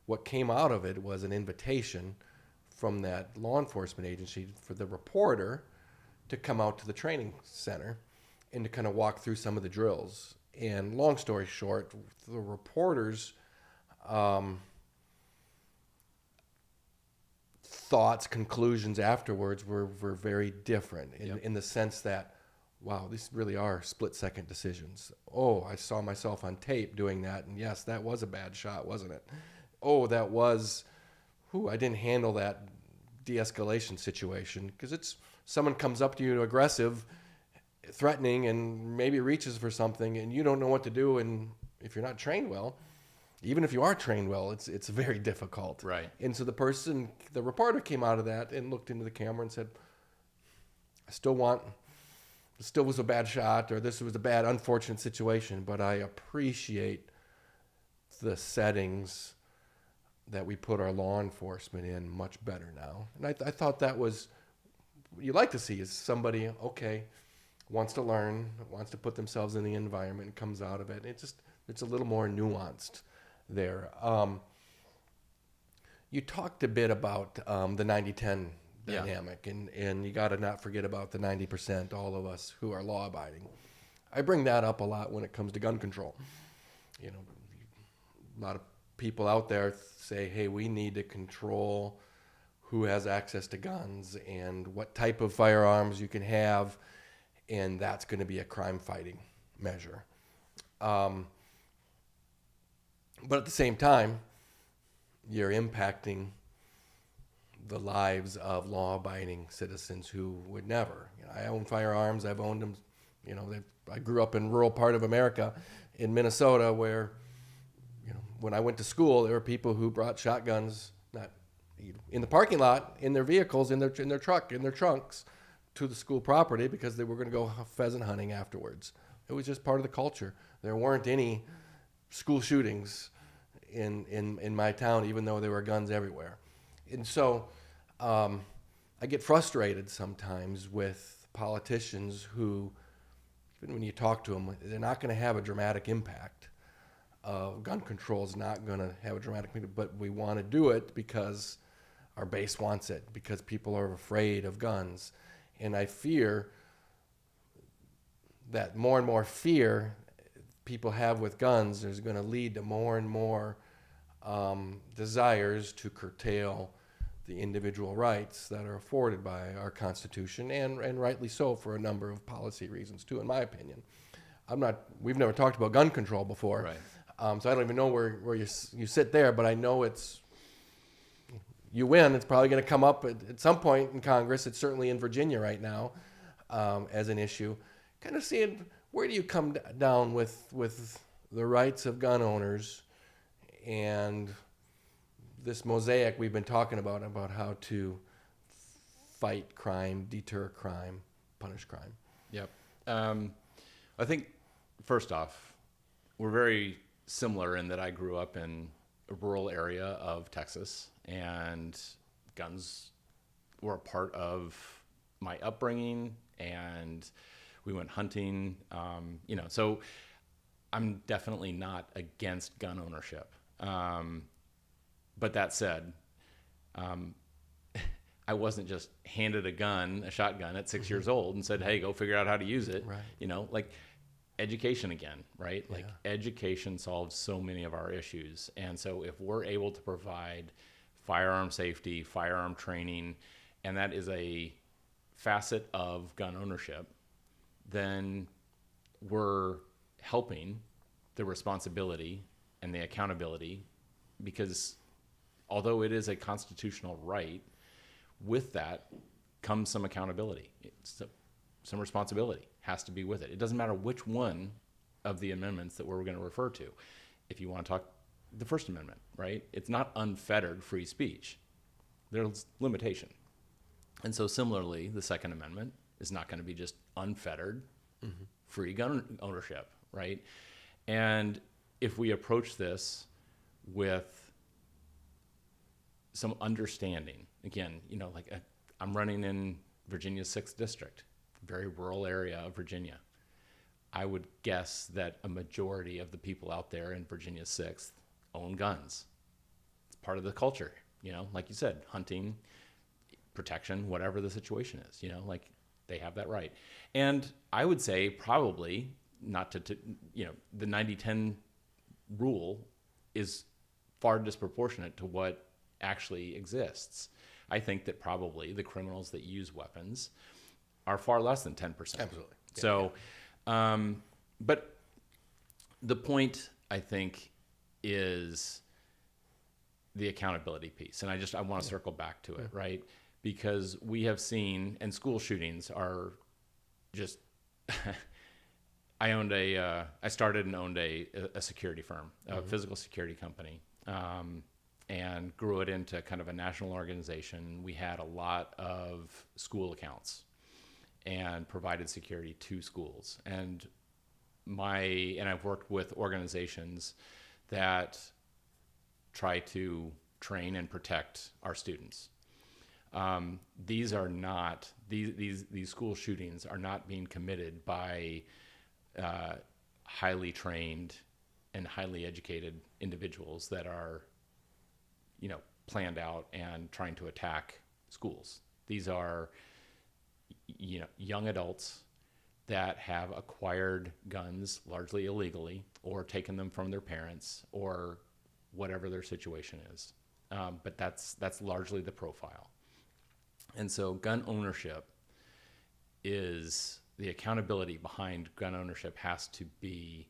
what came out of it was an invitation from that law enforcement agency for the reporter to come out to the training center and to kind of walk through some of the drills. And long story short, the reporters' thoughts, conclusions afterwards were very different in the sense that, wow, these really are split-second decisions. Oh, I saw myself on tape doing that, and yes, that was a bad shot, wasn't it? Oh, that was, I didn't handle that de-escalation situation, because it's someone comes up to you aggressive, threatening, and maybe reaches for something, and you don't know what to do, and if you're not trained well, even if you are trained well, it's very difficult. Right. And so the reporter came out of that and looked into the camera and said, it still was a bad shot, or this was a bad, unfortunate situation, but I appreciate the settings that we put our law enforcement in much better now. And I thought that was, what you like to see is somebody, okay, wants to learn, wants to put themselves in the environment and comes out of it. It's a little more nuanced there. You talked a bit about the 90-10 dynamic, and you got to not forget about the 90%, all of us who are law-abiding. I bring that up a lot when it comes to gun control. A lot of people out there say, hey, we need to control who has access to guns and what type of firearms you can have, and that's going to be a crime-fighting measure. But at the same time, you're impacting the lives of law-abiding citizens who would never. I own firearms. I've owned them. I grew up in rural part of America, in Minnesota, where when I went to school, there were people who brought shotguns, not in the parking lot, in their vehicles, in their truck, in their trunks, to the school property because they were going to go pheasant hunting afterwards. It was just part of the culture. There weren't any school shootings in my town, even though there were guns everywhere. And so I get frustrated sometimes with politicians who, even when you talk to them, they're not going to have a dramatic impact. Gun control is not going to have a dramatic impact, but we want to do it because our base wants it, because people are afraid of guns. And I fear that more and more fear people have with guns is going to lead to more and more desires to curtail the individual rights that are afforded by our Constitution, and rightly so for a number of policy reasons too, in my opinion. We've never talked about gun control before, Right. so I don't even know where you sit there, but I know you win. It's probably going to come up at some point in Congress. It's certainly in Virginia right now as an issue. Kind of seeing where do you come down with the rights of gun owners and this mosaic we've been talking about how to fight crime, deter crime, punish crime. Yep. I think, first off, we're very similar in that I grew up in a rural area of Texas, and guns were a part of my upbringing, and we went hunting, so I'm definitely not against gun ownership. But that said, I wasn't just handed a shotgun at 6 years old and said, hey, go figure out how to use it. Right. Education again, right? Yeah. Education solves so many of our issues. And so if we're able to provide firearm safety, firearm training, and that is a facet of gun ownership, then we're helping the responsibility and the accountability, because although it is a constitutional right, with that comes some accountability. Some responsibility has to be with it. It doesn't matter which one of the amendments that we're going to refer to. If you want to talk the First Amendment, right? It's not unfettered free speech. There's limitation. And so similarly, the Second Amendment is not going to be just unfettered free gun ownership, right? And if we approach this with some understanding, again, I'm running in Virginia's 6th district, very rural area of Virginia. I would guess that a majority of the people out there in Virginia's 6th own guns. It's part of the culture, like you said, hunting, protection, whatever the situation is, they have that right. And I would say probably not to the 90-10 rule is far disproportionate to what actually exists. I think that probably the criminals that use weapons are far less than 10%. Absolutely. So, but the point, I think, is the accountability piece. And I want to circle back to it, right? Because we have seen, and school shootings are just, I started and owned a security firm, a physical security company, and grew it into kind of a national organization. We had a lot of school accounts and provided security to schools. And I've worked with organizations that try to train and protect our students. These school shootings are not being committed by highly trained and highly educated individuals that are, planned out and trying to attack schools. These are, young adults that have acquired guns largely illegally or taken them from their parents or whatever their situation is. But that's largely the profile. And so gun ownership is, the accountability behind gun ownership has to be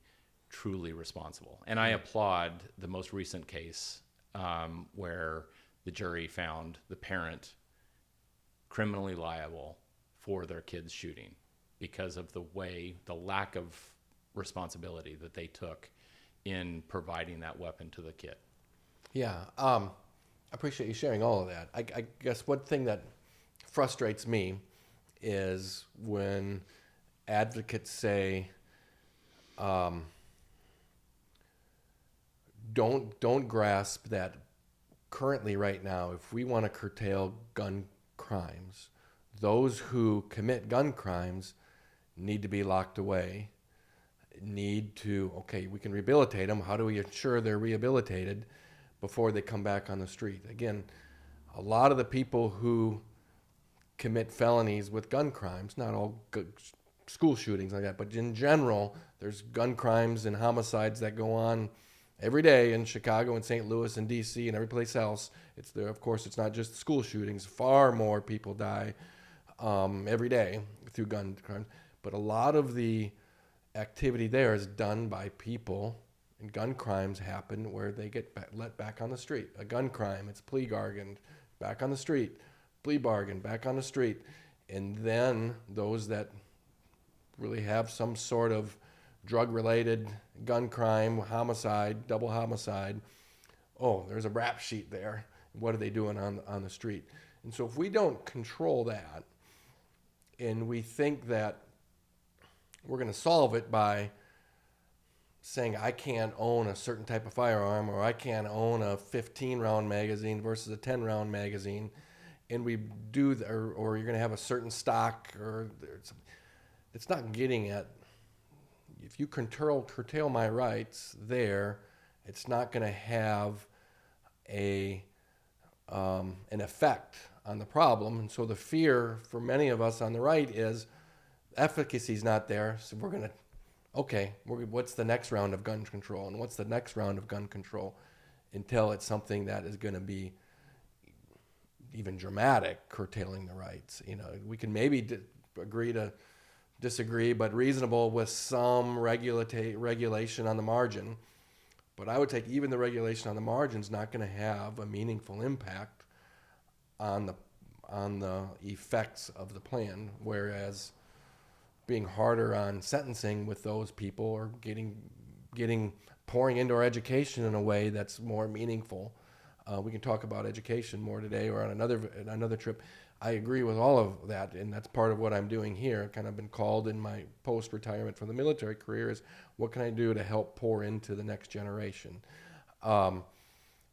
truly responsible. And I applaud the most recent case where the jury found the parent criminally liable for their kid's shooting because of the lack of responsibility that they took in providing that weapon to the kid. Yeah, I appreciate you sharing all of that. I guess one thing that frustrates me is when advocates say, don't grasp that currently right now, if we want to curtail gun crimes, those who commit gun crimes need to be locked away, okay, we can rehabilitate them. How do we ensure they're rehabilitated before they come back on the street? Again, a lot of the people who commit felonies with gun crimes, not all school shootings like that, but in general, there's gun crimes and homicides that go on every day in Chicago and St. Louis and D.C. and every place else. It's there, of course, it's not just school shootings. Far more people die every day through gun crimes. But a lot of the activity there is done by people, and gun crimes happen where they get let back on the street. A gun crime, it's plea bargained, back on the street, plea bargain, back on the street. And then those that really have some sort of drug-related gun crime, homicide, double homicide, oh, there's a rap sheet there. What are they doing on the street? And so if we don't control that, and we think that we're going to solve it by saying I can't own a certain type of firearm, or I can't own a 15-round magazine versus a 10-round magazine, and we do, or you're going to have a certain stock, or it's not getting at, if you curtail my rights there, it's not going to have an effect on the problem. And so the fear for many of us on the right is efficacy is not there. So we're going to, what's the next round of gun control? And what's the next round of gun control until it's something that is going to be even dramatic, curtailing the rights. You know, we can maybe agree to disagree, but reasonable with some regulation on the margin. But I would take even the regulation on the margin is not going to have a meaningful impact on the effects of the plan, whereas being harder on sentencing with those people, or pouring into our education in a way that's more meaningful. We can talk about education more today or on another trip. I agree with all of that, and that's part of what I'm doing here. I've kind of been called in my post-retirement from the military career is, what can I do to help pour into the next generation? So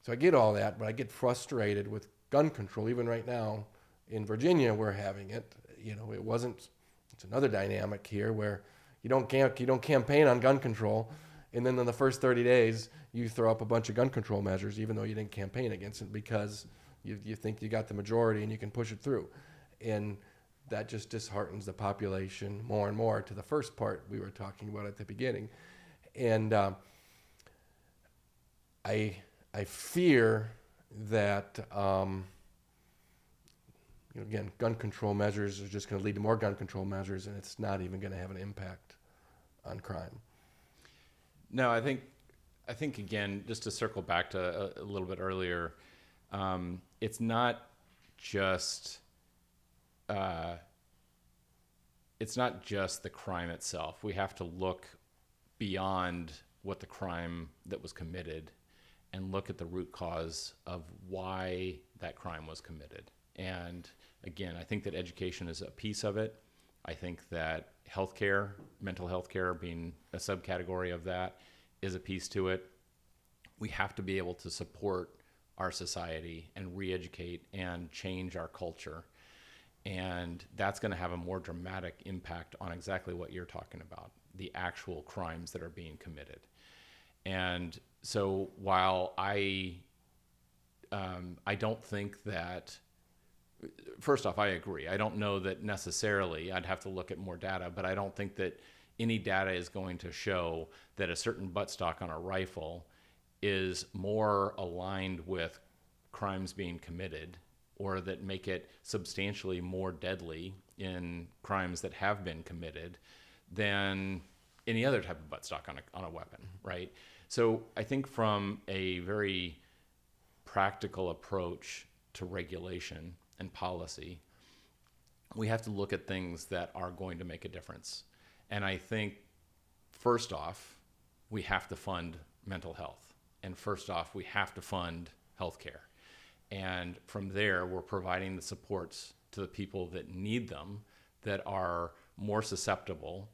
I get all that, but I get frustrated with gun control. Even right now in Virginia, we're having it. You know, it's another dynamic here where you don't campaign on gun control, and then in the first 30 days, you throw up a bunch of gun control measures, even though you didn't campaign against it, because you think you got the majority and you can push it through. And that just disheartens the population more and more, to the first part we were talking about at the beginning. And I fear that, again, gun control measures are just going to lead to more gun control measures, and it's not even going to have an impact on crime. No, I think again, just to circle back to a little bit earlier, it's not just the crime itself. We have to look beyond what the crime that was committed and look at the root cause of why that crime was committed. And again, I think that education is a piece of it. I think that healthcare, mental health care being a subcategory of that, is a piece to it. We have to be able to support our society and re-educate and change our culture. And that's going to have a more dramatic impact on exactly what you're talking about, the actual crimes that are being committed. And so while I don't think that, first off, I agree. I don't know that necessarily, I'd have to look at more data, but I don't think that any data is going to show that a certain buttstock on a rifle is more aligned with crimes being committed, or that make it substantially more deadly in crimes that have been committed than any other type of buttstock on a weapon, right? So I think from a very practical approach to regulation and policy, we have to look at things that are going to make a difference. And I think, first off, we have to fund mental health. And first off, we have to fund healthcare. And from there, we're providing the supports to the people that need them, that are more susceptible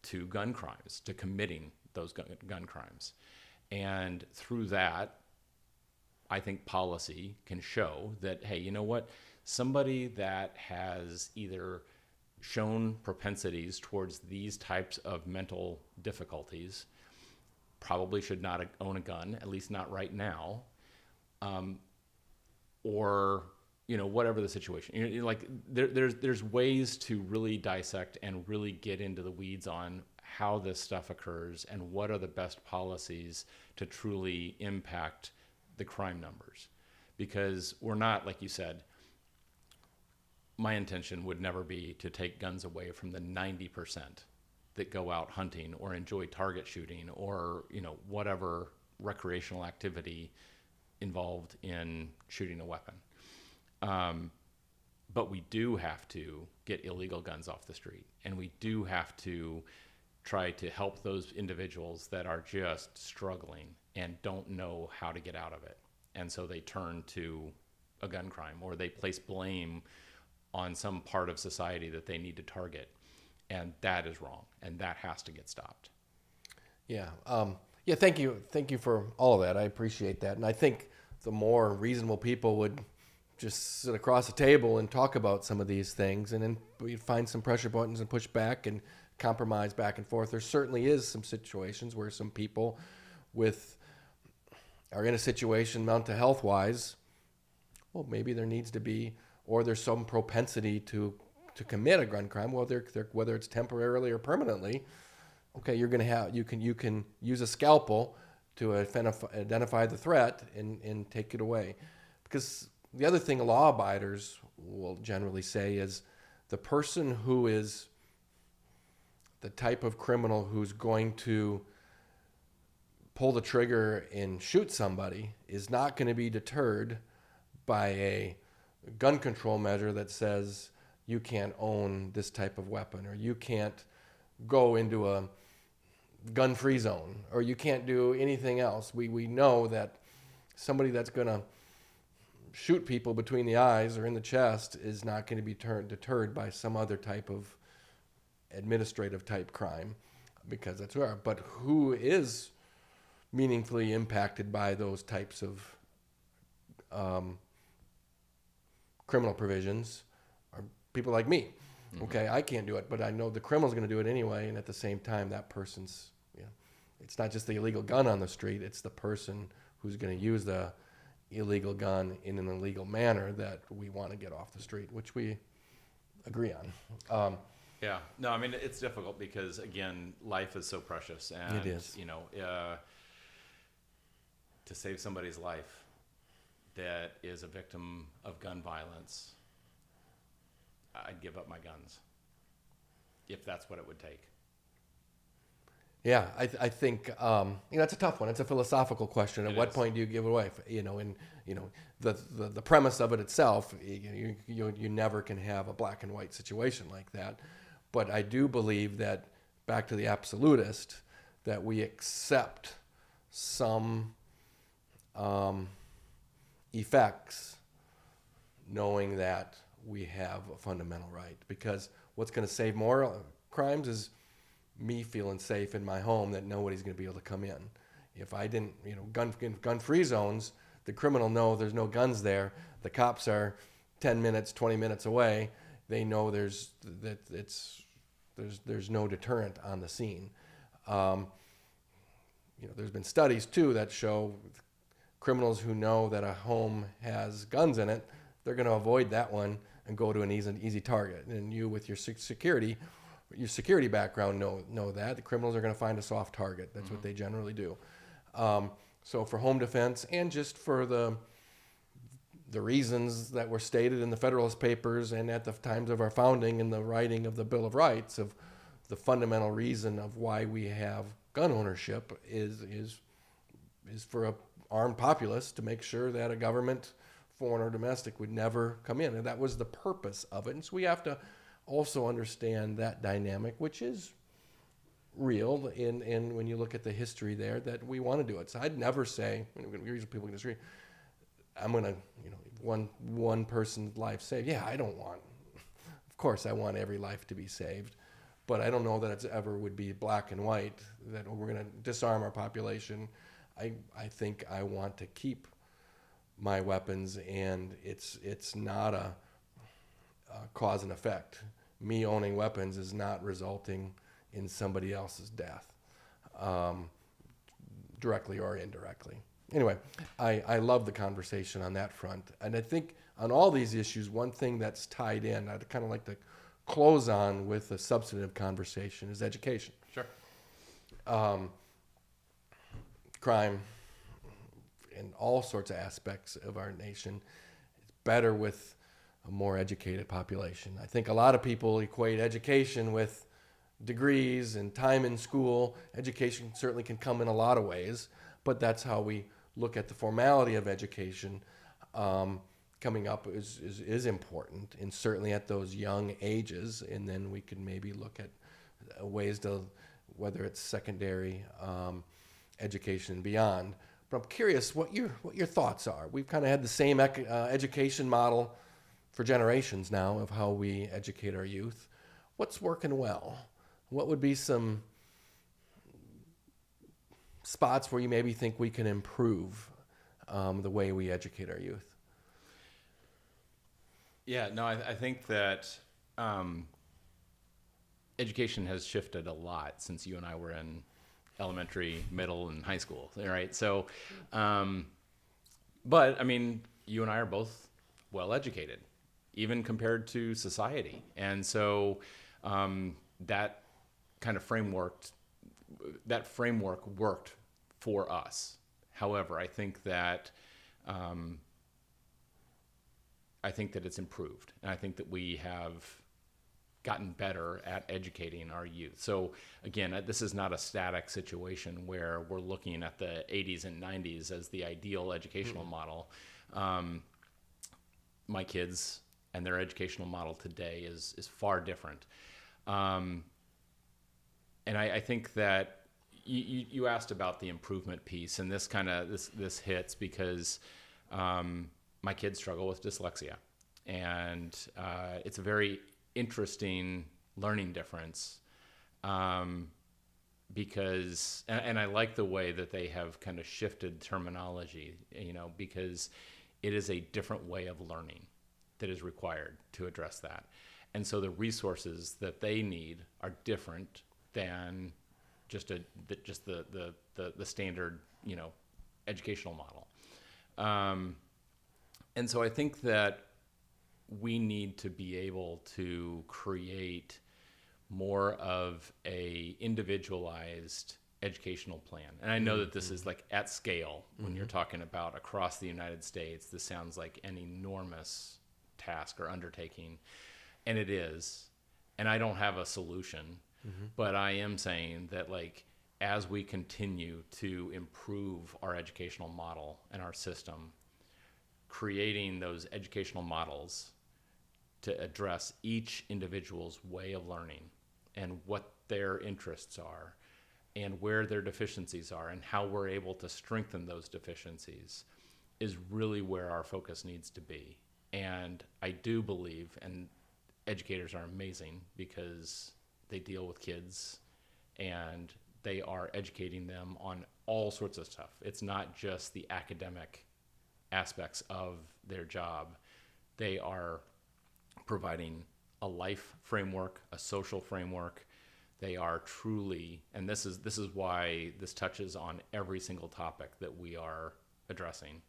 to gun crimes, to committing those gun crimes. And through that, I think policy can show that, hey, you know what? Somebody that has either shown propensities towards these types of mental difficulties probably should not own a gun, at least not right now, or whatever the situation. Like there's ways to really dissect and really get into the weeds on how this stuff occurs and what are the best policies to truly impact the crime numbers. Because we're not, like you said, my intention would never be to take guns away from the 90% that go out hunting or enjoy target shooting or, whatever recreational activity involved in shooting a weapon. But we do have to get illegal guns off the street, and we do have to try to help those individuals that are just struggling and don't know how to get out of it. And so they turn to a gun crime, or they place blame on some part of society that they need to target. And that is wrong, and that has to get stopped. Yeah. Thank you for all of that. I appreciate that. And I think the more reasonable people would just sit across the table and talk about some of these things, and then we'd find some pressure buttons and push back and compromise back and forth. There certainly is some situations where some people are in a situation mental health wise, well, maybe there needs to be, or there's some propensity to commit a gun crime, whether it's temporarily or permanently. Okay, you can use a scalpel to identify the threat and take it away. Because the other thing law abiders will generally say is the person who is the type of criminal who's going to pull the trigger and shoot somebody is not going to be deterred by a gun control measure that says you can't own this type of weapon, or you can't go into a gun-free zone, or you can't do anything else. We know that somebody that's going to shoot people between the eyes or in the chest is not going to be deterred by some other type of administrative type crime, because that's where. But who is meaningfully impacted by those types of criminal provisions are people like me. Mm-hmm. Okay, I can't do it, but I know the criminal's going to do it anyway, and at the same time, that person's, it's not just the illegal gun on the street, it's the person who's going to use the illegal gun in an illegal manner that we want to get off the street, which we agree on. Yeah, no, I mean, it's difficult because, again, life is so precious, and it is. To save somebody's life that is a victim of gun violence, I'd give up my guns if that's what it would take. Yeah, I think it's a tough one. It's a philosophical question. At what point do you give it away? The premise of it itself, you never can have a black and white situation like that. But I do believe that, back to the absolutist, that we accept some effects, knowing that we have a fundamental right. Because what's going to save more crimes is me feeling safe in my home that nobody's going to be able to come in. If I didn't, gun-free zones, the criminal know there's no guns there. The cops are 10 minutes, 20 minutes away. They know there's no deterrent on the scene. There's been studies too that show criminals who know that a home has guns in it, they're going to avoid that one and go to an easy target. And you, with your security background, know that the criminals are going to find a soft target. That's what they generally do. So for home defense, and just for the reasons that were stated in the Federalist Papers and at the times of our founding and the writing of the Bill of Rights, of the fundamental reason of why we have gun ownership is for armed populace to make sure that a government, foreign or domestic, would never come in. And that was the purpose of it. And so we have to also understand that dynamic, which is real in when you look at the history there, that we want to do it. So I'd never say, usually people can disagree, I'm going to, one person's life saved. Yeah, I don't want, of course I want every life to be saved, but I don't know that it's ever would be black and white, that we're going to disarm our population. I think I want to keep my weapons, and it's not a cause and effect. Me owning weapons is not resulting in somebody else's death, directly or indirectly. Anyway, I love the conversation on that front. And I think on all these issues, one thing that's tied in, I'd kind of like to close on with a substantive conversation, is education. Sure. Crime in all sorts of aspects of our nation is better with a more educated population. I think a lot of people equate education with degrees and time in school. Education certainly can come in a lot of ways, but that's how we look at the formality of education. Coming up is important, and certainly at those young ages. And then we can maybe look at ways to, whether it's secondary education and beyond. But I'm curious what your thoughts are. We've kind of had the same education model for generations now of how we educate our youth. What's working well? What would be some spots where you maybe think we can improve the way we educate our youth? Yeah, no, I think that education has shifted a lot since you and I were in elementary, middle, and high school, right? So, but I mean, you and I are both well educated, even compared to society. And so that kind of framework worked for us. However, I think that it's improved, and I think that we have gotten better at educating our youth. So again, this is not a static situation where we're looking at the 80s and 90s as the ideal educational model. My kids and their educational model today is far different. And I think that you asked about the improvement piece, and this hits because my kids struggle with dyslexia, and it's a very interesting learning difference, because and I like the way that they have kind of shifted terminology, because it is a different way of learning that is required to address that. And so the resources that they need are different than just the standard, educational model. And so I think that we need to be able to create more of a individualized educational plan. And I know that this is like at scale when you're talking about across the United States. This sounds like an enormous task or undertaking, and it is. And I don't have a solution, but I am saying that, like, as we continue to improve our educational model and our system, creating those educational models to address each individual's way of learning and what their interests are and where their deficiencies are and how we're able to strengthen those deficiencies is really where our focus needs to be. And I do believe, and educators are amazing because they deal with kids and they are educating them on all sorts of stuff. It's not just the academic aspects of their job. They are providing a life framework, a social framework. They are truly, and this is why this touches on every single topic that we are addressing.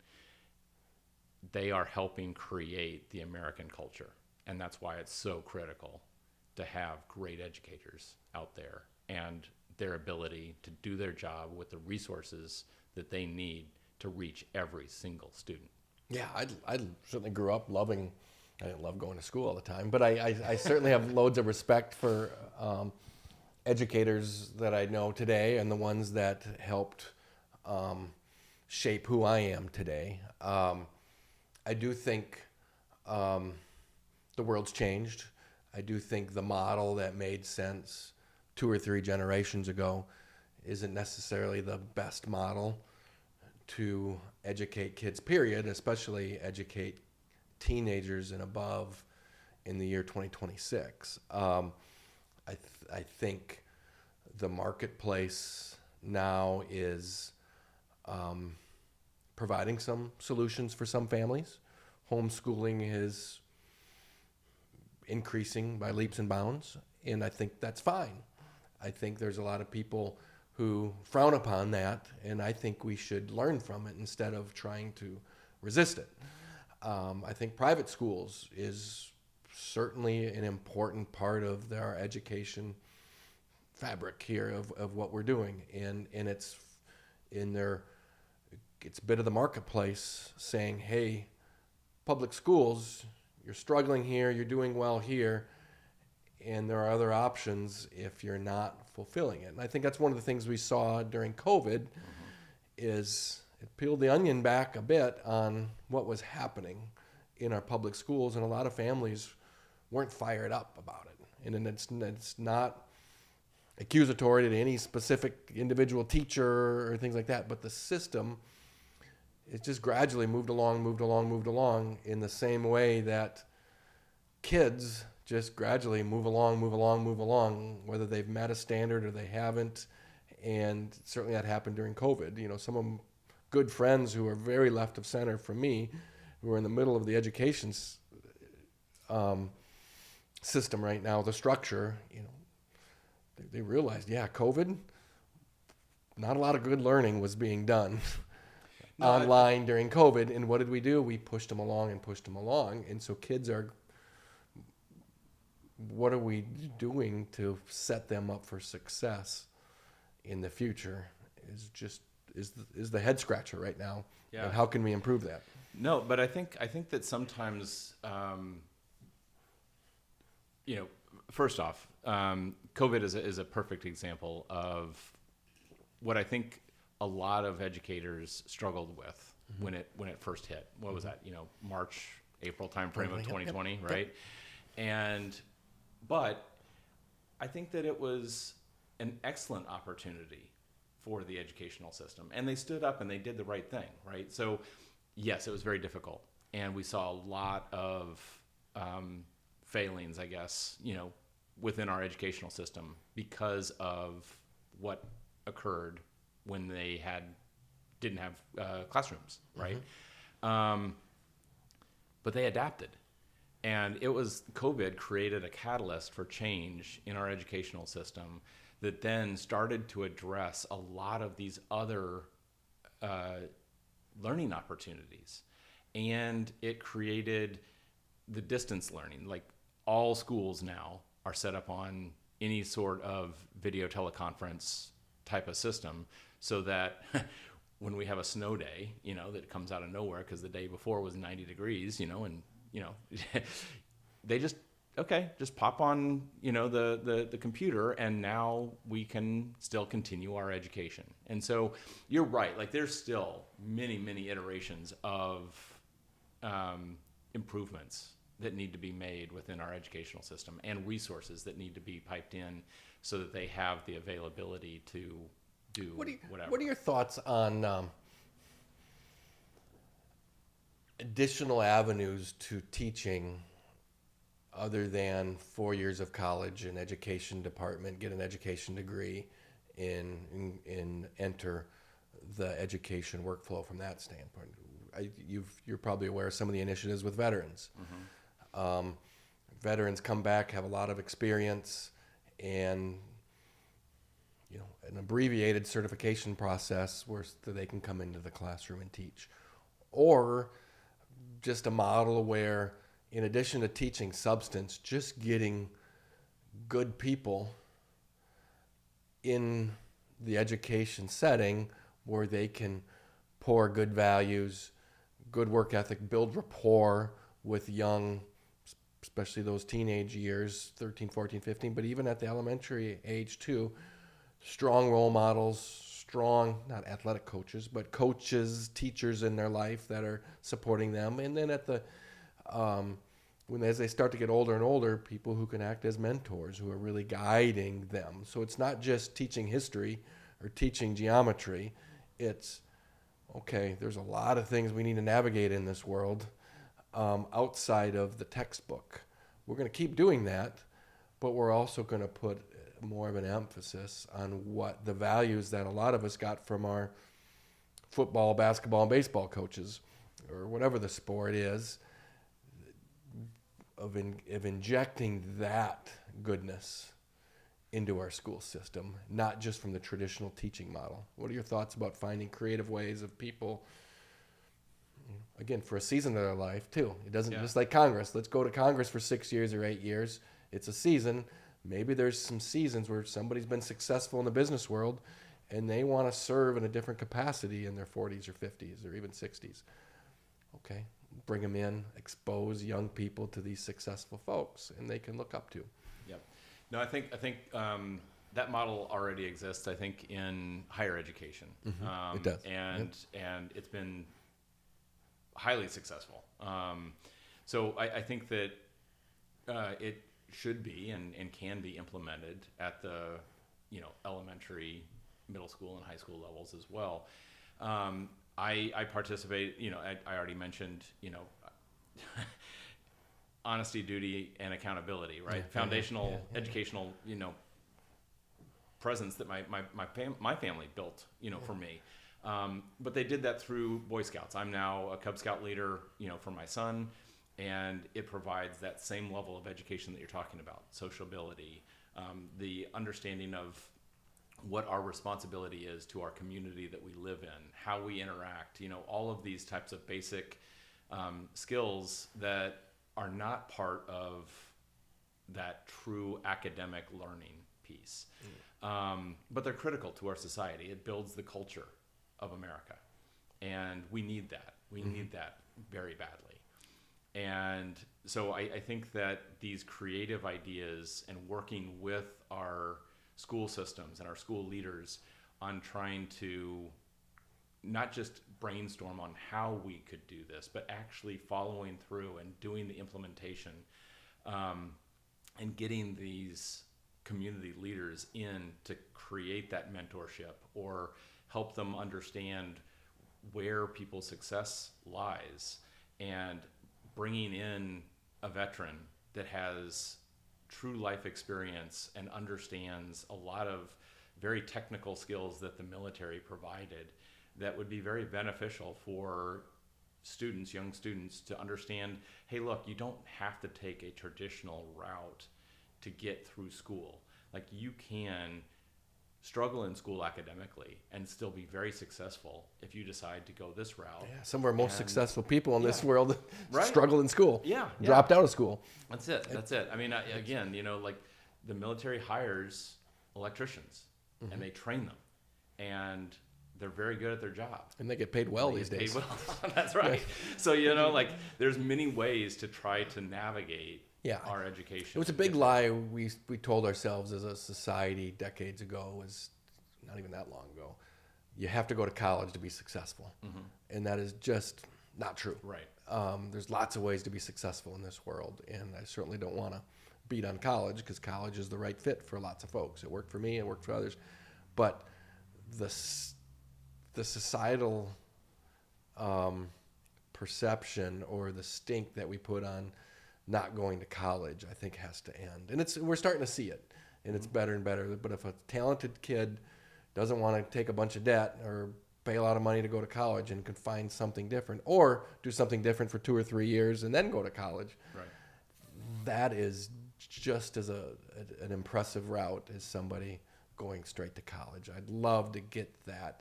They are helping create the American culture, and that's why it's so critical to have great educators out there and their ability to do their job with the resources that they need to reach every single student. Yeah, I certainly grew up loving. I didn't love going to school all the time, but I certainly have loads of respect for educators that I know today and the ones that helped shape who I am today. I do think the world's changed. I do think the model that made sense 2 or 3 generations ago isn't necessarily the best model to educate kids, period, especially educate teenagers and above in the year 2026. I think the marketplace now is providing some solutions for some families. Homeschooling is increasing by leaps and bounds, and I think that's fine. I think there's a lot of people who frown upon that, and I think we should learn from it instead of trying to resist it. I think private schools is certainly an important part of our education fabric here of what we're doing, and it's it's a bit of the marketplace saying, hey, public schools, you're struggling here, you're doing well here, and there are other options if you're not fulfilling it. And I think that's one of the things we saw during COVID is it peeled the onion back a bit on what was happening in our public schools, and a lot of families weren't fired up about it. And it's not accusatory to any specific individual teacher or things like that, but the system, it just gradually moved along in the same way that kids just gradually move along, whether they've met a standard or they haven't. And certainly that happened during COVID. You know, some of them good friends who are very left of center from me, who are in the middle of the education system right now, the structure, you know, they realized, yeah, COVID, not a lot of good learning was being done online during COVID. And what did we do? We pushed them along. And so kids are, what are we doing to set them up for success in the future is the head scratcher right now. Yeah. And how can we improve that? No, but I think that sometimes, you know, first off, COVID is a perfect example of what I think a lot of educators struggled with when it first hit. What was that? You know, March, April timeframe of 2020, right? But I think that it was an excellent opportunity for the educational system, and they stood up and they did the right thing, right? So yes, it was very difficult, and we saw a lot of failings, I guess, you know, within our educational system because of what occurred when they didn't have classrooms, right? But they adapted. And COVID created a catalyst for change in our educational system that then started to address a lot of these other learning opportunities. And it created the distance learning. Like all schools now are set up on any sort of video teleconference type of system so that when we have a snow day, you know, that comes out of nowhere because the day before was 90 degrees, you know, and you know, they just pop on, you know, the computer, and now we can still continue our education. And so you're right. Like there's still many iterations of improvements that need to be made within our educational system and resources that need to be piped in so that they have the availability to do whatever. What are your thoughts on additional avenues to teaching other than 4 years of college and education department, get an education degree, and enter the education workflow from that standpoint? You're probably aware of some of the initiatives with veterans. Veterans come back, have a lot of experience, and you know, an abbreviated certification process where they can come into the classroom and teach, or just a model where, in addition to teaching substance, just getting good people in the education setting where they can pour good values, good work ethic, build rapport with young, especially those teenage years, 13, 14, 15, but even at the elementary age too, strong role models, strong, not athletic coaches, but coaches, teachers in their life that are supporting them. And then at the as they start to get older and older, people who can act as mentors, who are really guiding them. So it's not just teaching history or teaching geometry. It's, okay, there's a lot of things we need to navigate in this world outside of the textbook. We're going to keep doing that, but we're also going to put more of an emphasis on what the values that a lot of us got from our football, basketball, and baseball coaches, or whatever the sport is, of injecting that goodness into our school system, not just from the traditional teaching model. What are your thoughts about finding creative ways of people, again, for a season of their life too? It doesn't just like Congress. Let's go to Congress for 6 years or 8 years. It's a season. Maybe there's some seasons where somebody's been successful in the business world and they want to serve in a different capacity in their 40s or 50s or even 60s. Okay, bring them in, expose young people to these successful folks and they can look up to. Yep. No, I think that model already exists, I think, in higher education. It does. And it's been highly successful. So I think that it should be and can be implemented at the elementary, middle school, and high school levels as well. I participate. I already mentioned honesty, duty, and accountability. Right, foundational educational presence that my family built. For me. But they did that through Boy Scouts. I'm now a Cub Scout leader, for my son, and it provides that same level of education that you're talking about, sociability, the understanding of what our responsibility is to our community that we live in, how we interact, all of these types of basic skills that are not part of that true academic learning piece. But they're critical to our society. It builds the culture of America, and we need that. We need that very badly. And so I think that these creative ideas and working with our school systems and our school leaders on trying to not just brainstorm on how we could do this, but actually following through and doing the implementation, and getting these community leaders in to create that mentorship or help them understand where people's success lies, and bringing in a veteran that has true life experience and understands a lot of very technical skills that the military provided that would be very beneficial for students, young students, to understand, hey, look, you don't have to take a traditional route to get through school. Like, you can struggle in school academically and still be very successful if you decide to go this route. Yeah, some of our most successful people in this world struggled in school. Yeah. Dropped out of school. That's it. I mean, again, like the military hires electricians and they train them, and they're very good at their job. And they get paid well these days. Paid well. That's right. So, like, there's many ways to try to navigate our education. It was a big lie we told ourselves as a society decades ago, was not even that long ago. You have to go to college to be successful. And that is just not true. Right. There's lots of ways to be successful in this world, and I certainly don't want to beat on college, because college is the right fit for lots of folks. It worked for me, it worked for others. But the societal perception or the stink that we put on not going to college, I think, has to end. And we're starting to see it, and it's better and better. But if a talented kid doesn't want to take a bunch of debt or pay a lot of money to go to college and can find something different, or do something different for 2 or 3 years and then go to college, that is just as an impressive route as somebody going straight to college. I'd love to get that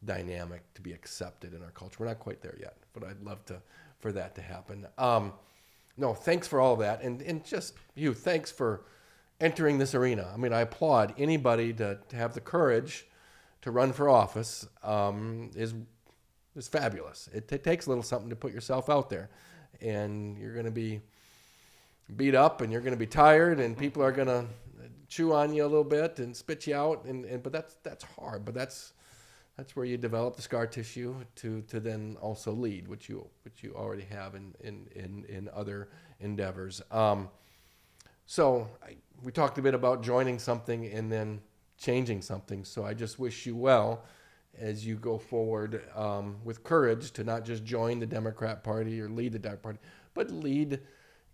dynamic to be accepted in our culture. We're not quite there yet, but I'd love for that to happen. No, thanks for all of that. And just, Hugh, thanks for entering this arena. I mean, I applaud anybody to have the courage to run for office. Is fabulous. It takes a little something to put yourself out there. And you're going to be beat up, and you're going to be tired, and people are going to chew on you a little bit and spit you out, but that's hard. But that's where you develop the scar tissue to then also lead, which you already have in other endeavors. We talked a bit about joining something and then changing something. So I just wish you well as you go forward with courage to not just join the Democrat Party or lead the Democrat Party, but lead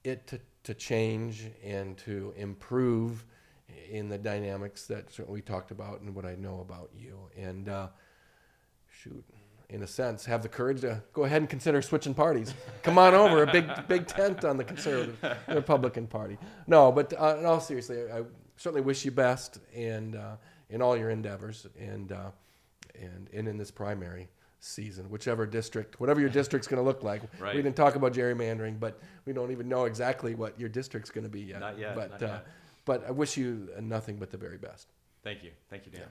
it to change and to improve in the dynamics that certainly we talked about and what I know about you. And in a sense, have the courage to go ahead and consider switching parties. Come on over, a big tent on the conservative Republican Party. No, but in all seriously, I certainly wish you best and in all your endeavors and in this primary season, whatever your district's going to look like. Right. We didn't talk about gerrymandering, but we don't even know exactly what your district's going to be yet. Not yet. But I wish you nothing but the very best. Thank you, Dan.